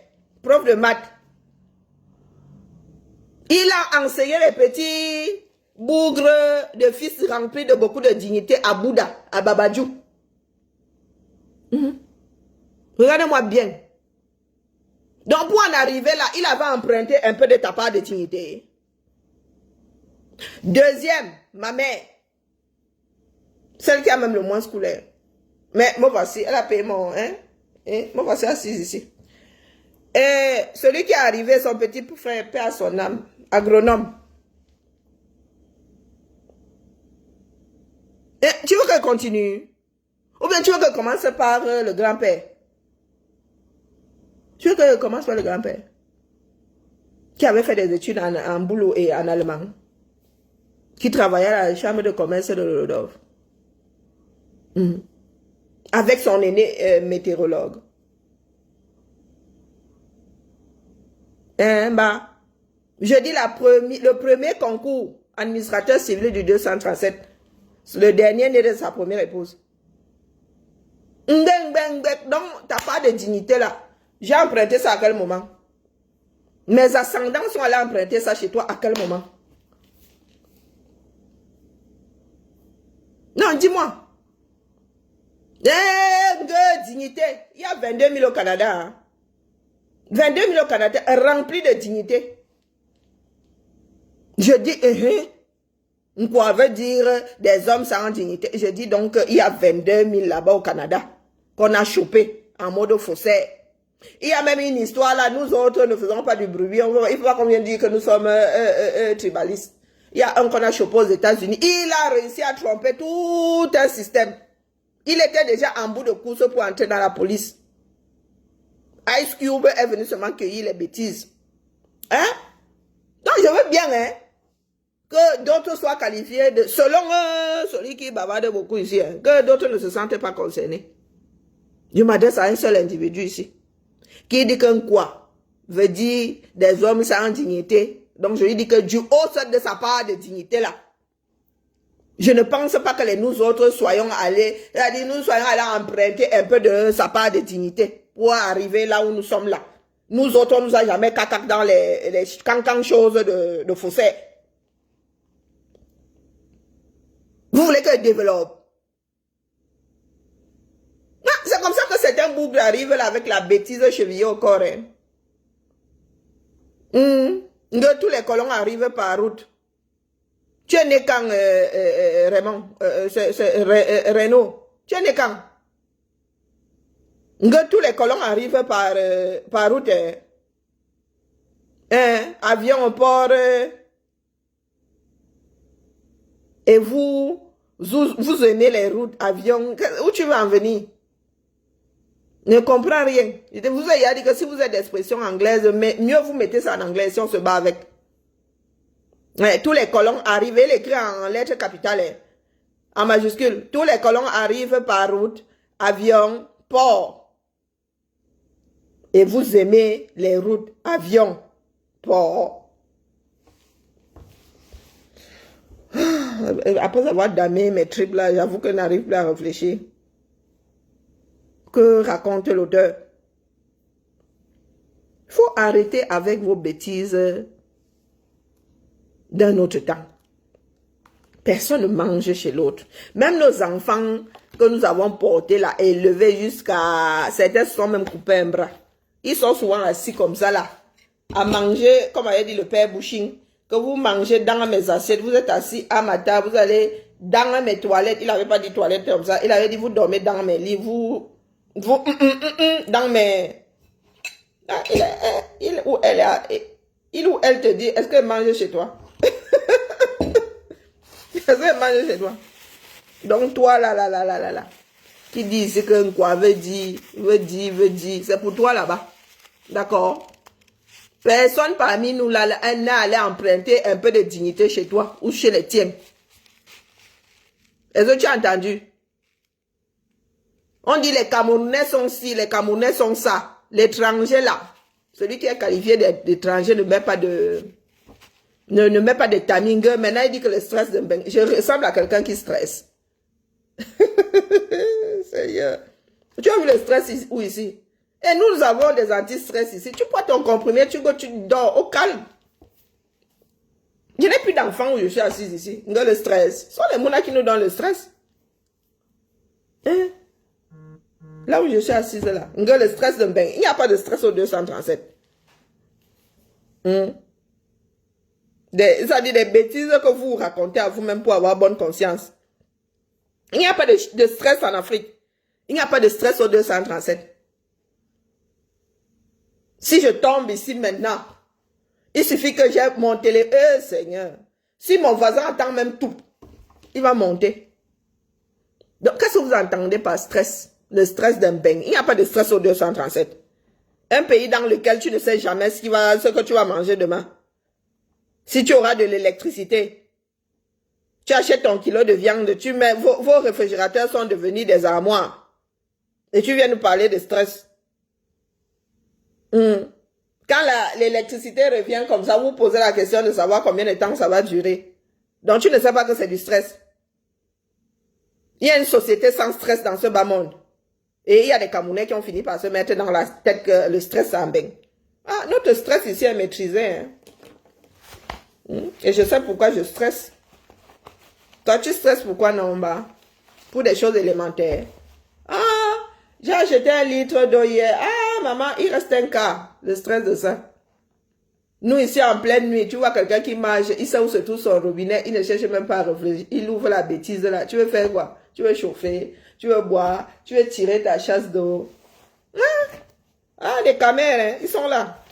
prof de maths, il a enseigné les petits bougres de fils remplis de beaucoup de dignité à Bouddha, à Babadjou. Regardez-moi bien. Donc pour en arriver là, il avait emprunté un peu de ta part de dignité. Deuxième, ma mère, celle qui a même le moins scolaire. Mais moi voici, elle a payé mon... Hein? Moi voici assise ici. Et celui qui est arrivé, son petit frère, paix à son âme, agronome. Et tu veux qu'elle continue? Ou bien tu veux qu'elle commence par le grand-père? Tu veux qu'elle commence par le grand-père? Qui avait fait des études en boulot et en allemand. Qui travaillait à la chambre de commerce de Rodolphe. Avec son aîné météorologue. Je dis le premier concours administrateur civil du 237. Le dernier né de sa première épouse. Donc, t'as pas de dignité là. J'ai emprunté ça à quel moment? Mes ascendants sont allés emprunter ça chez toi à quel moment? Non, dis-moi. Dignité. Il y a 22 000 au Canada. Hein? 22 000 au Canada, remplis de dignité. Je dis, quoi veut dire des hommes sans dignité? Je dis donc, il y a 22 000 là-bas au Canada qu'on a chopé en mode faussaire. Il y a même une histoire là, nous autres ne faisons pas du bruit. Il ne faut pas qu'on vienne dire que nous sommes tribalistes. Il y a un qu'on a chopé aux États-Unis. Il a réussi à tromper tout un système. Il était déjà en bout de course pour entrer dans la police. Ice Cube est venu seulement cueillir les bêtises. Hein? Donc je veux bien, hein, que d'autres soient qualifiés de... Selon celui qui bavarde beaucoup ici, hein, que d'autres ne se sentent pas concernés. Je m'adresse à un seul individu ici. Qui dit qu'un quoi veut dire des hommes sans dignité. Donc je lui dis que du haut de sa part de dignité là. Je ne pense pas que nous autres soyons allés, c'est-à-dire nous soyons allés emprunter un peu de sa part de dignité pour arriver là où nous sommes là. Nous autres, on nous a jamais cacac dans les cancans choses de faussaire. Vous voulez que je développe? C'est comme ça que certains bougres arrivent là avec la bêtise chevillée au corps. Hein. Tous les colons arrivent par route. Tu es né quand, Raymond, Renaud? Tu es né quand? Tous les colons arrivent par route. Avion, port. Et vous aimez les routes, avions. Où tu veux en venir? Ne comprends rien. Je vous ai dit que si vous êtes d'expression anglaise, mieux vous mettez ça en anglais si on se bat avec. Tous les colons arrivent, il écrit en lettres capitales, en majuscule. Tous les colons arrivent par route, avion, port. Et vous aimez les routes, avion, port. Après avoir damé mes tripes là, j'avoue que je n'arrive plus à réfléchir. Que raconte l'auteur? Il faut arrêter avec vos bêtises d'un autre temps. Personne ne mange chez l'autre. Même nos enfants que nous avons portés là, élevés jusqu'à... Certains se sont même coupés un bras. Ils sont souvent assis comme ça là, à manger, comme avait dit le père Bouching, que vous mangez dans mes assiettes, vous êtes assis à ma table, vous allez dans mes toilettes. Il n'avait pas dit toilettes comme ça, il avait dit vous dormez dans mes lits, vous dans mes... Ah, il ou elle te dit, est-ce qu'elle mange chez toi? Est-ce qu'elle mange chez toi? Donc toi là, qui dit ce qu'un quoi veut dire, c'est pour toi là-bas. D'accord? Personne parmi nous là, n'a allé emprunter un peu de dignité chez toi ou chez les tiens. Est-ce que tu as entendu? On dit les Camerounais sont ci, les Camerounais sont ça. L'étranger là, celui qui est qualifié d'étranger ne met pas de... Ne met pas de timing. Maintenant, il dit que le stress de... Je ressemble à quelqu'un qui stresse. Seigneur. Tu as vu le stress ici, où ici? Et nous avons des anti-stress ici. Tu prends ton comprimé, tu dors au calme. Je n'ai plus d'enfants où je suis assise ici. Le stress. Ce sont les mounas qui nous donnent le stress. Hein? Là où je suis assise là. Le stress de bain. Il n'y a pas de stress au 237. Ça dit des bêtises que vous racontez à vous-même pour avoir bonne conscience. Il n'y a pas de stress en Afrique. Il n'y a pas de stress au 237. Si je tombe ici maintenant, il suffit que j'ai mon téléphone. Seigneur. Si mon voisin entend même tout, il va monter. Donc, qu'est-ce que vous entendez par stress? Le stress d'un bain. Il n'y a pas de stress au 237. Un pays dans lequel tu ne sais jamais ce que tu vas manger demain. Si tu auras de l'électricité, tu achètes ton kilo de viande, tu mets, vos réfrigérateurs sont devenus des armoires. Et tu viens nous parler de stress. Quand l'électricité revient comme ça, vous posez la question de savoir combien de temps ça va durer. Donc tu ne sais pas que c'est du stress. Il y a une société sans stress dans ce bas monde. Et il y a des Camerounais qui ont fini par se mettre dans la tête que le stress s'en baigne. Ah, notre stress ici est maîtrisé. Hein. Et je sais pourquoi je stresse. Toi, tu stresses pourquoi, Nomba? Pour des choses élémentaires. Ah, j'ai acheté 1 litre d'eau hier. Ah, maman, il reste un quart. Le stress de ça. Nous, ici, en pleine nuit, tu vois quelqu'un qui marche, il sait où se trouve son robinet, il ne cherche même pas à réfléchir. Il ouvre la bêtise là. Tu veux faire quoi? Tu veux chauffer, tu veux boire, tu veux tirer ta chasse d'eau. Ah, les caméras, hein, ils sont là.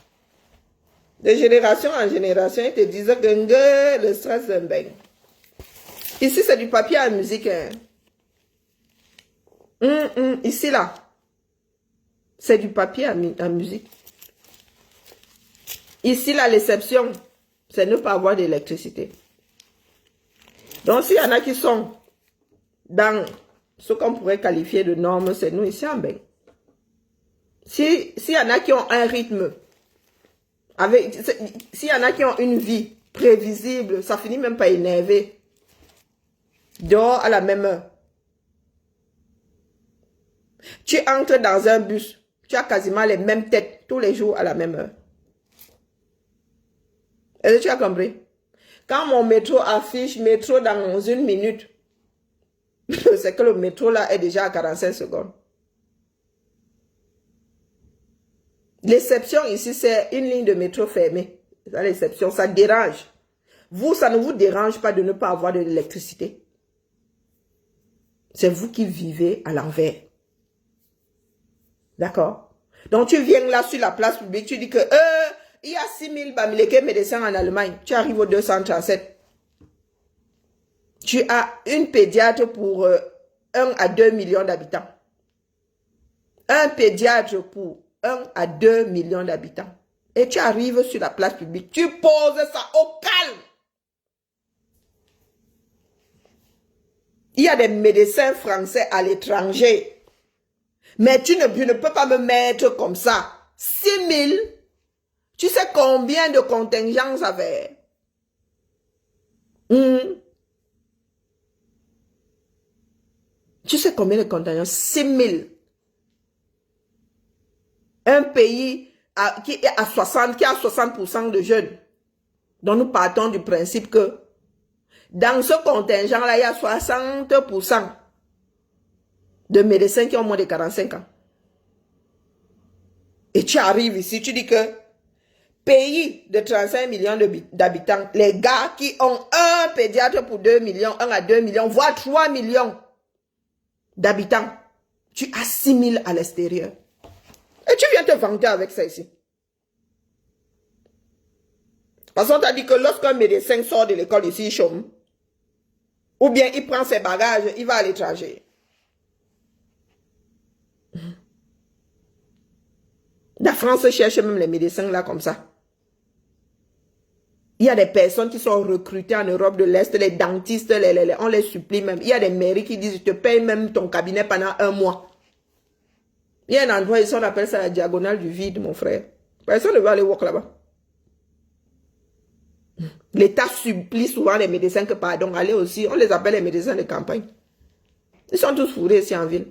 De génération en génération, ils te disent que le stress d'un bain. Ici, c'est du papier à musique. Hein. Ici, là, c'est du papier à musique. Ici, la l'exception, c'est ne pas avoir d'électricité. Donc, s'il y en a qui sont dans ce qu'on pourrait qualifier de normes, c'est nous ici en bain. S'il y en a qui ont un rythme, s'il y en a qui ont une vie prévisible, ça finit même pas énervé. Dehors à la même heure. Tu entres dans un bus, tu as quasiment les mêmes têtes tous les jours à la même heure. Est-ce que tu as compris? Quand mon métro affiche métro dans 1 minute, c'est que le métro là est déjà à 45 secondes. L'exception ici, c'est une ligne de métro fermée. C'est l'exception, ça dérange. Vous, ça ne vous dérange pas de ne pas avoir de l'électricité. C'est vous qui vivez à l'envers. D'accord? Donc tu viens là sur la place publique, tu dis que il y a 6000 Bamileke médecins en Allemagne. Tu arrives au 237. Tu as une pédiatre pour 1 à 2 millions d'habitants. Un pédiatre pour 1 à 2 millions d'habitants. Et tu arrives sur la place publique, tu poses ça au calme. Il y a des médecins français à l'étranger. Mais tu ne peux pas me mettre comme ça. 6000. Tu sais combien de contingents ça fait? Tu sais combien de contingents? 6000. Un pays qui a 60% de jeunes. Donc nous partons du principe que Dans ce contingent-là, il y a 60% de médecins qui ont moins de 45 ans. Et tu arrives ici, tu dis que pays de 35 millions d'habitants, les gars qui ont un pédiatre pour 2 millions, 1 à 2 millions, voire 3 millions d'habitants, tu as 6 000 à l'extérieur. Et tu viens te vanter avec ça ici. Parce qu'on t'a dit que lorsqu'un médecin sort de l'école ici, il chôme. Ou bien il prend ses bagages, il va à l'étranger. La France cherche même les médecins là comme ça. Il y a des personnes qui sont recrutées en Europe de l'Est, les dentistes, on les supplie même. Il y a des mairies qui disent, je te paye même ton cabinet pendant 1 mois. Il y a un endroit ici, on appelle ça la diagonale du vide, mon frère. Personne ne veut aller voir là-bas. L'État supplie souvent les médecins que, pardon, allez aussi, on les appelle les médecins de campagne. Ils sont tous fourrés ici en ville.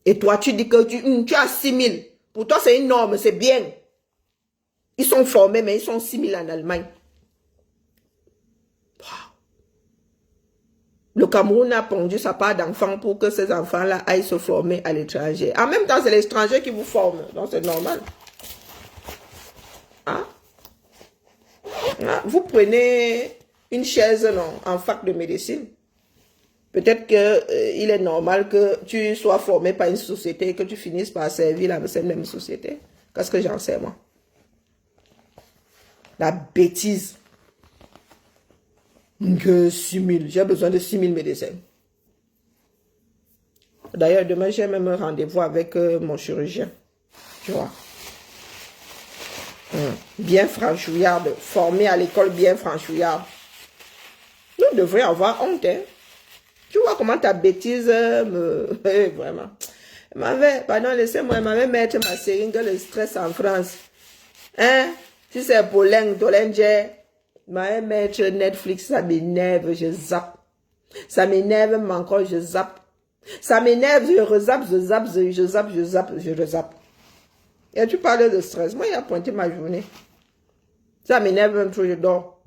Et toi, tu dis que tu as 6 000. Pour toi, c'est énorme, c'est bien. Ils sont formés, mais ils sont 6 000 en Allemagne. Wow. Le Cameroun a pondu sa part d'enfants pour que ces enfants-là aillent se former à l'étranger. En même temps, c'est l'étranger qui vous forme. Donc, c'est normal. Hein? Vous prenez une chaise en fac de médecine. Peut-être qu'il est normal que tu sois formé par une société et que tu finisses par servir cette même société. Qu'est-ce que j'en sais, moi? La bêtise. Que 6 000. J'ai besoin de 6 000 médecins. D'ailleurs, demain, j'ai même un rendez-vous avec mon chirurgien. Tu vois. Bien franchouillard, formé à l'école bien franchouillard. Nous devrions avoir honte, hein. Tu vois comment ta bêtise me... Vraiment. Pardon, laissez-moi, elle m'avait mettre ma seringue, le stress en France. Hein? Si c'est pollen, Tollinger, m'avait mettre Netflix, ça m'énerve, je zappe. Ça m'énerve, mais encore, je zappe. Ça m'énerve, je rezappe, je zappe, je zappe, je zappe, je rezappe. Et tu parles de stress. Moi, il a pointé ma journée. Ça m'énerve même trop, je dors.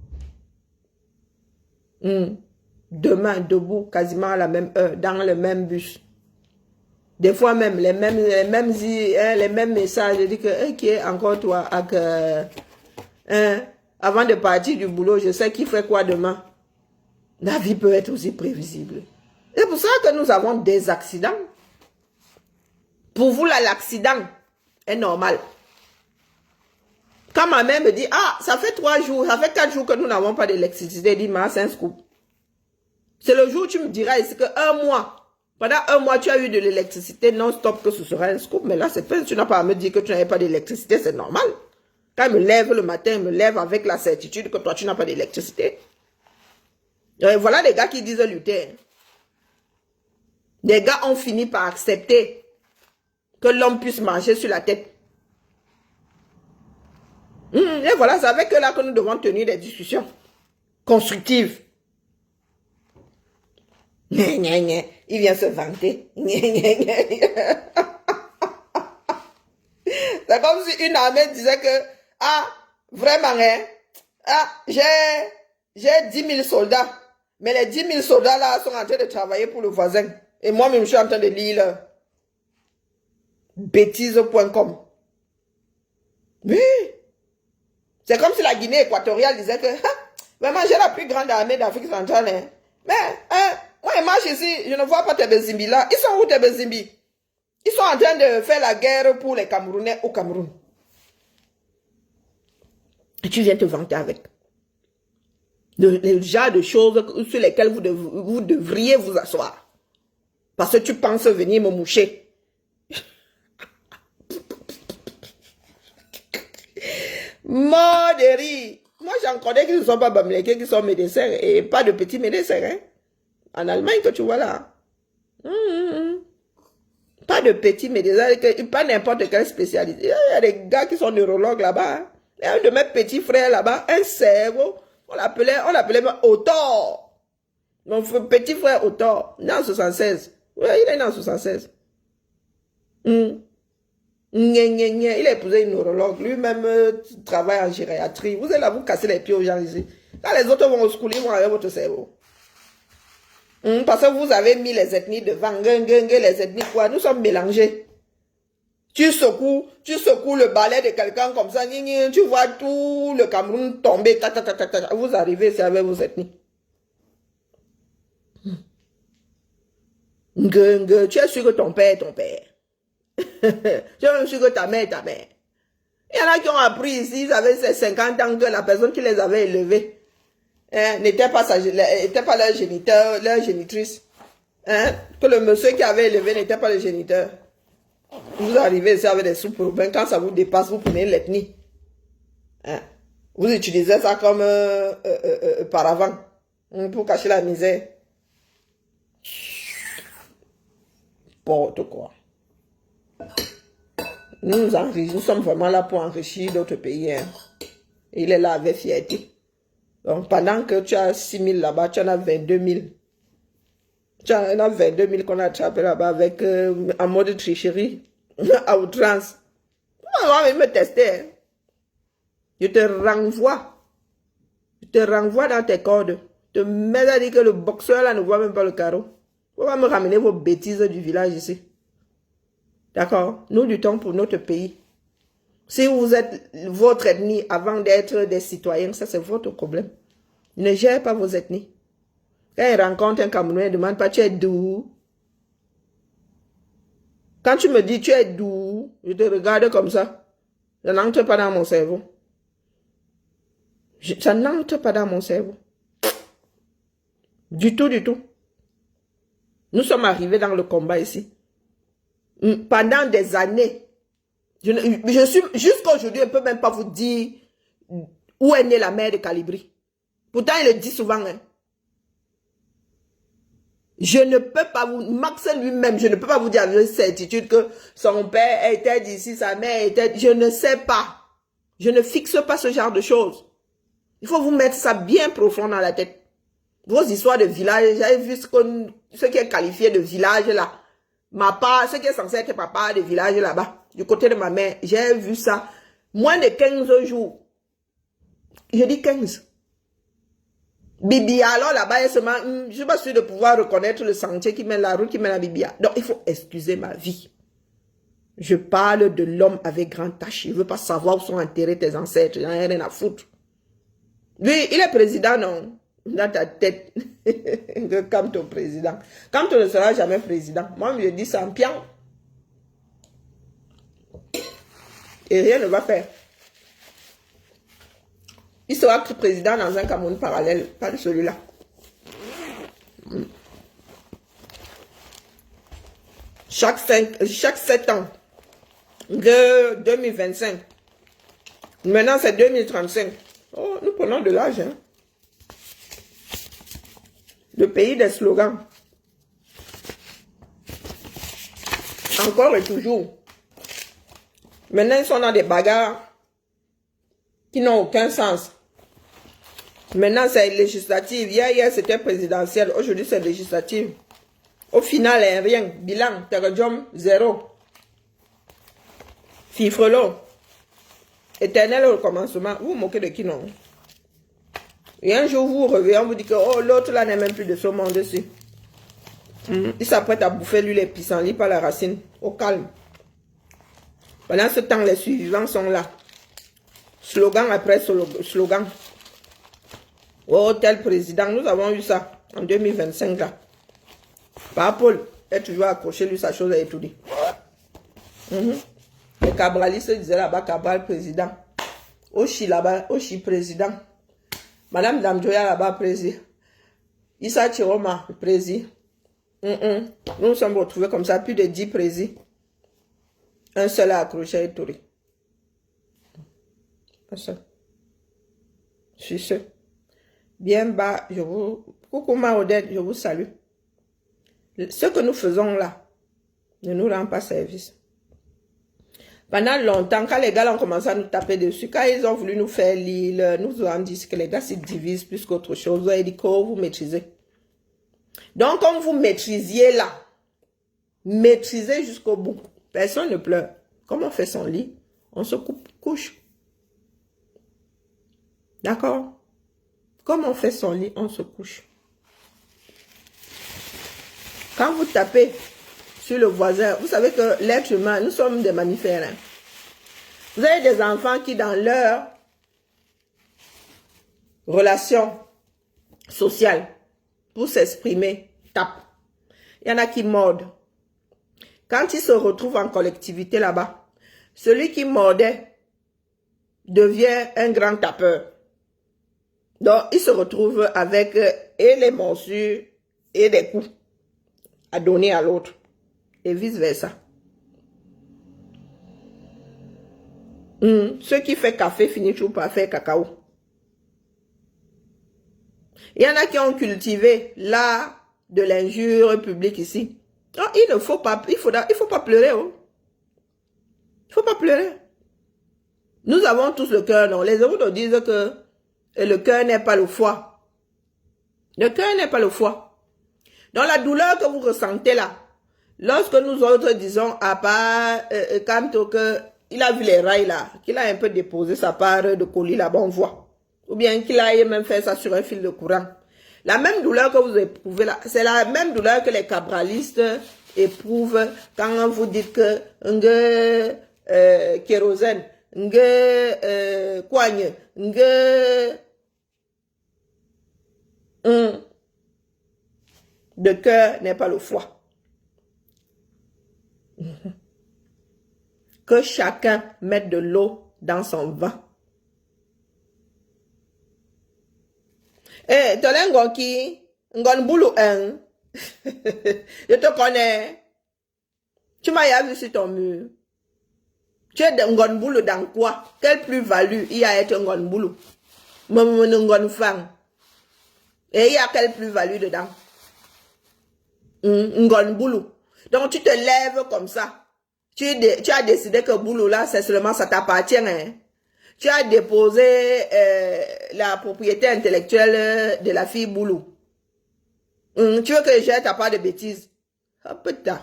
Demain, debout, quasiment à la même heure, dans le même bus. Des fois même, les mêmes messages. Je dis que, ok, encore toi, avant de partir du boulot, je sais qui fait quoi demain. La vie peut être aussi prévisible. C'est pour ça que nous avons des accidents. Pour vous, là, l'accident est normal. Quand ma mère me dit, ah, ça fait 3 jours, ça fait 4 jours que nous n'avons pas d'électricité, elle dit, ma, c'est un scoop. C'est le jour où tu me diras ici que 1 mois, pendant 1 mois, tu as eu de l'électricité non-stop, que ce sera un scoop. Mais là, c'est pas, tu n'as pas à me dire que tu n'avais pas d'électricité, c'est normal. Quand elle me lève le matin, elle me lève avec la certitude que toi, tu n'as pas d'électricité. Voilà les gars qui disent lutter. Les gars ont fini par accepter que l'homme puisse marcher sur la tête. Et voilà, c'est avec eux là que nous devons tenir des discussions constructives. Il vient se vanter. C'est comme si une armée disait que, ah, vraiment, hein, ah, j'ai 10 000 soldats, mais les 10 000 soldats là sont en train de travailler pour le voisin. Et moi-même, je suis en train de lire bêtise.com. Oui. C'est comme si la Guinée équatoriale disait que, vraiment, j'ai la plus grande armée d'Afrique centrale. Hein. Mais, moi, je marche ici, je ne vois pas Tebezimbi là. Ils sont où Tebezimbi? Ils sont en train de faire la guerre pour les Camerounais au Cameroun. Et tu viens te vanter avec. Le genre de choses sur lesquelles vous devriez vous asseoir. Parce que tu penses venir me moucher. Mort de rire. Moi, j'en connais qui ne sont pas bamléqués, qui sont médecins et pas de petits médecins. Hein? En Allemagne, que tu vois là. Pas de petits médecins, pas n'importe quelle spécialité. Il y a des gars qui sont neurologues là-bas. Il y a un de mes petits frères là-bas, un cerveau. On l'appelait Autor. Mon petit frère Autor, né en 76. Oui, il est né en 76. Il a épousé une neurologue. Lui-même travaille en gériatrie. Vous allez là, vous casser les pieds aux gens ici. Quand les autres vont au school, ils vont avec votre cerveau. Parce que vous avez mis les ethnies devant, les ethnies quoi, nous sommes mélangés. Tu secoues le balai de quelqu'un comme ça, tu vois tout le Cameroun tomber, vous arrivez ici avec vos ethnies. Tu es sûr que ton père est ton père. Tu es même sûr que ta mère est ta mère. Il y en a qui ont appris ici, ils avaient 50 ans que la personne qui les avait élevés n'était pas leur géniteur, leur génitrice. Que le monsieur qui avait élevé n'était pas le géniteur. Vous arrivez ici avec des sous-problèmes. Quand ça vous dépasse, vous prenez l'ethnie. Vous utilisez ça comme paravent pour cacher la misère. N'importe quoi. Nous sommes vraiment là pour enrichir d'autres pays. Il est là avec fierté. Donc, pendant que tu as 6 000 là-bas, tu en as 22 000. Tu en as 22 000 qu'on a attrapé là-bas avec en mode tricherie, à outrance. On va me tester. Je te renvoie. Je te renvoie dans tes cordes. Je te mets à dire que le boxeur là ne voit même pas le carreau. On va me ramener vos bêtises du village ici. D'accord? Nous luttons pour notre pays. Si vous êtes votre ethnie avant d'être des citoyens, ça c'est votre problème. Ne gérez pas vos ethnies. Quand il rencontre un Camerounais, il ne demande pas tu es d'où. Quand tu me dis tu es d'où, je te regarde comme ça. Ça n'entre pas dans mon cerveau. Ça n'entre pas dans mon cerveau. Du tout, du tout. Nous sommes arrivés dans le combat ici. Pendant des années. Je suis jusqu'à aujourd'hui, je ne peux même pas vous dire où est née la mère de Calibri. Pourtant, il le dit souvent. Je ne peux pas vous... Max lui-même, je ne peux pas vous dire avec certitude que son père était d'ici, sa mère était... Je ne sais pas. Je ne fixe pas ce genre de choses. Il faut vous mettre ça bien profond dans la tête. Vos histoires de village, j'avais vu ce qui est qualifié de village là. Ma part, ce qui est censé être papa de village là-bas, du côté de ma mère, j'ai vu ça. Moins de 15 jours. Je dis 15. Bibia, alors là-bas, je ne suis pas sûre de pouvoir reconnaître le sentier qui mène la route qui mène à Bibia. Donc, il faut excuser ma vie. Je parle de l'homme avec grand H. Il ne veut pas savoir où sont enterrés tes ancêtres. Il n'en a rien à foutre. Lui, il est président, non? Dans ta tête. Comme ton président. Comme tu ne seras jamais président. Moi, je dis ça en pian. Et rien ne va faire. Il sera président dans un Cameroun parallèle, pas de celui-là. Chaque 7 ans de 2025. Maintenant, c'est 2035. Oh, nous prenons de l'âge. Hein? Le pays des slogans. Encore et toujours. Maintenant, ils sont dans des bagarres qui n'ont aucun sens. Maintenant, c'est législative. Hier c'était présidentiel. Aujourd'hui, c'est législative. Au final, rien. Bilan, Terredium, 0. Fifrelo. Éternel au commencement. Vous vous moquez de qui, non? Et un jour, vous revenez, on vous dit que oh, l'autre là n'est même plus de ce monde-ci. Il s'apprête à bouffer lui les pissenlits par la racine. Au calme. Pendant ce temps, les suivants sont là. Slogan après slogan. Oh, tel président, nous avons eu ça en 2025 là. Par Paul est toujours accroché, lui, sa chose a étudié. Les Cabralistes disaient là-bas, Cabral président. Oshi là-bas, Oshi président. Madame Damjoya là-bas, président. Issa Chiroma, président. Nous nous sommes retrouvés comme ça, plus de 10 présidents. Un seul a accroché et tout. Un seul. Je suis sûr. Bien bas, je vous... Coucou Maodette, je vous salue. Ce que nous faisons là ne nous rend pas service. Pendant longtemps, quand les gars ont commencé à nous taper dessus, quand ils ont voulu nous faire l'île, nous ont dit que les gars se divisent plus qu'autre chose. Vous avez dit que vous maîtrisez. Donc, comme vous maîtrisiez là, maîtrisez jusqu'au bout. Personne ne pleure. Comme on fait son lit, on se couche. D'accord? Comme on fait son lit, on se couche. Quand vous tapez sur le voisin, vous savez que l'être humain, nous sommes des mammifères. Hein. Vous avez des enfants qui, dans leur relation sociale, pour s'exprimer, tapent. Il y en a qui mordent. Quand ils se retrouvent en collectivité là-bas, celui qui mordait devient un grand tapeur. Donc, il se retrouve avec et les morsures et des coups à donner à l'autre. Et vice-versa. Ceux qui font café finissent toujours par faire cacao. Il y en a qui ont cultivé l'art de l'injure publique ici. Oh, il ne faut pas, il faut pas pleurer. Oh. Il ne faut pas pleurer. Nous avons tous le cœur, non? Les autres disent que le cœur n'est pas le foie. Le cœur n'est pas le foie. Donc la douleur que vous ressentez là, lorsque nous autres disons à part quand il a vu les rails là, qu'il a un peu déposé sa part de colis là-bas, on voit. Ou bien qu'il a même fait ça sur un fil de courant. La même douleur que vous éprouvez là, c'est la même douleur que les cabralistes éprouvent quand vous dites que kérosène, coigne, de cœur n'est pas le foie. Que chacun mette de l'eau dans son vin. Eh, Tolengo qui, Ngonboulou 1, je te connais. Tu m'as vu sur ton mur. Tu es de Ngonboulou dans quoi? Quelle plus-value il y a à être Ngonboulou? Ngonfang. Et il y a quelle plus-value dedans? Ngonboulou. Donc tu te lèves comme ça. Tu as décidé que boulot là, c'est seulement ça t'appartient. Hein? Tu as déposé la propriété intellectuelle de la fille Boulou. Tu veux que je jette ta part de bêtises? Oh, putain.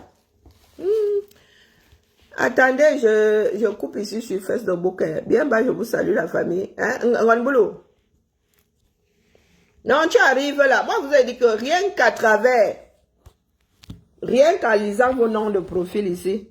Attendez, je coupe ici sur Facebook. Bien bas, je vous salue la famille. Hein? Boulou. Non, tu arrives là. Moi, je vous ai dit que rien qu'à travers, rien qu'en lisant vos noms de profil ici,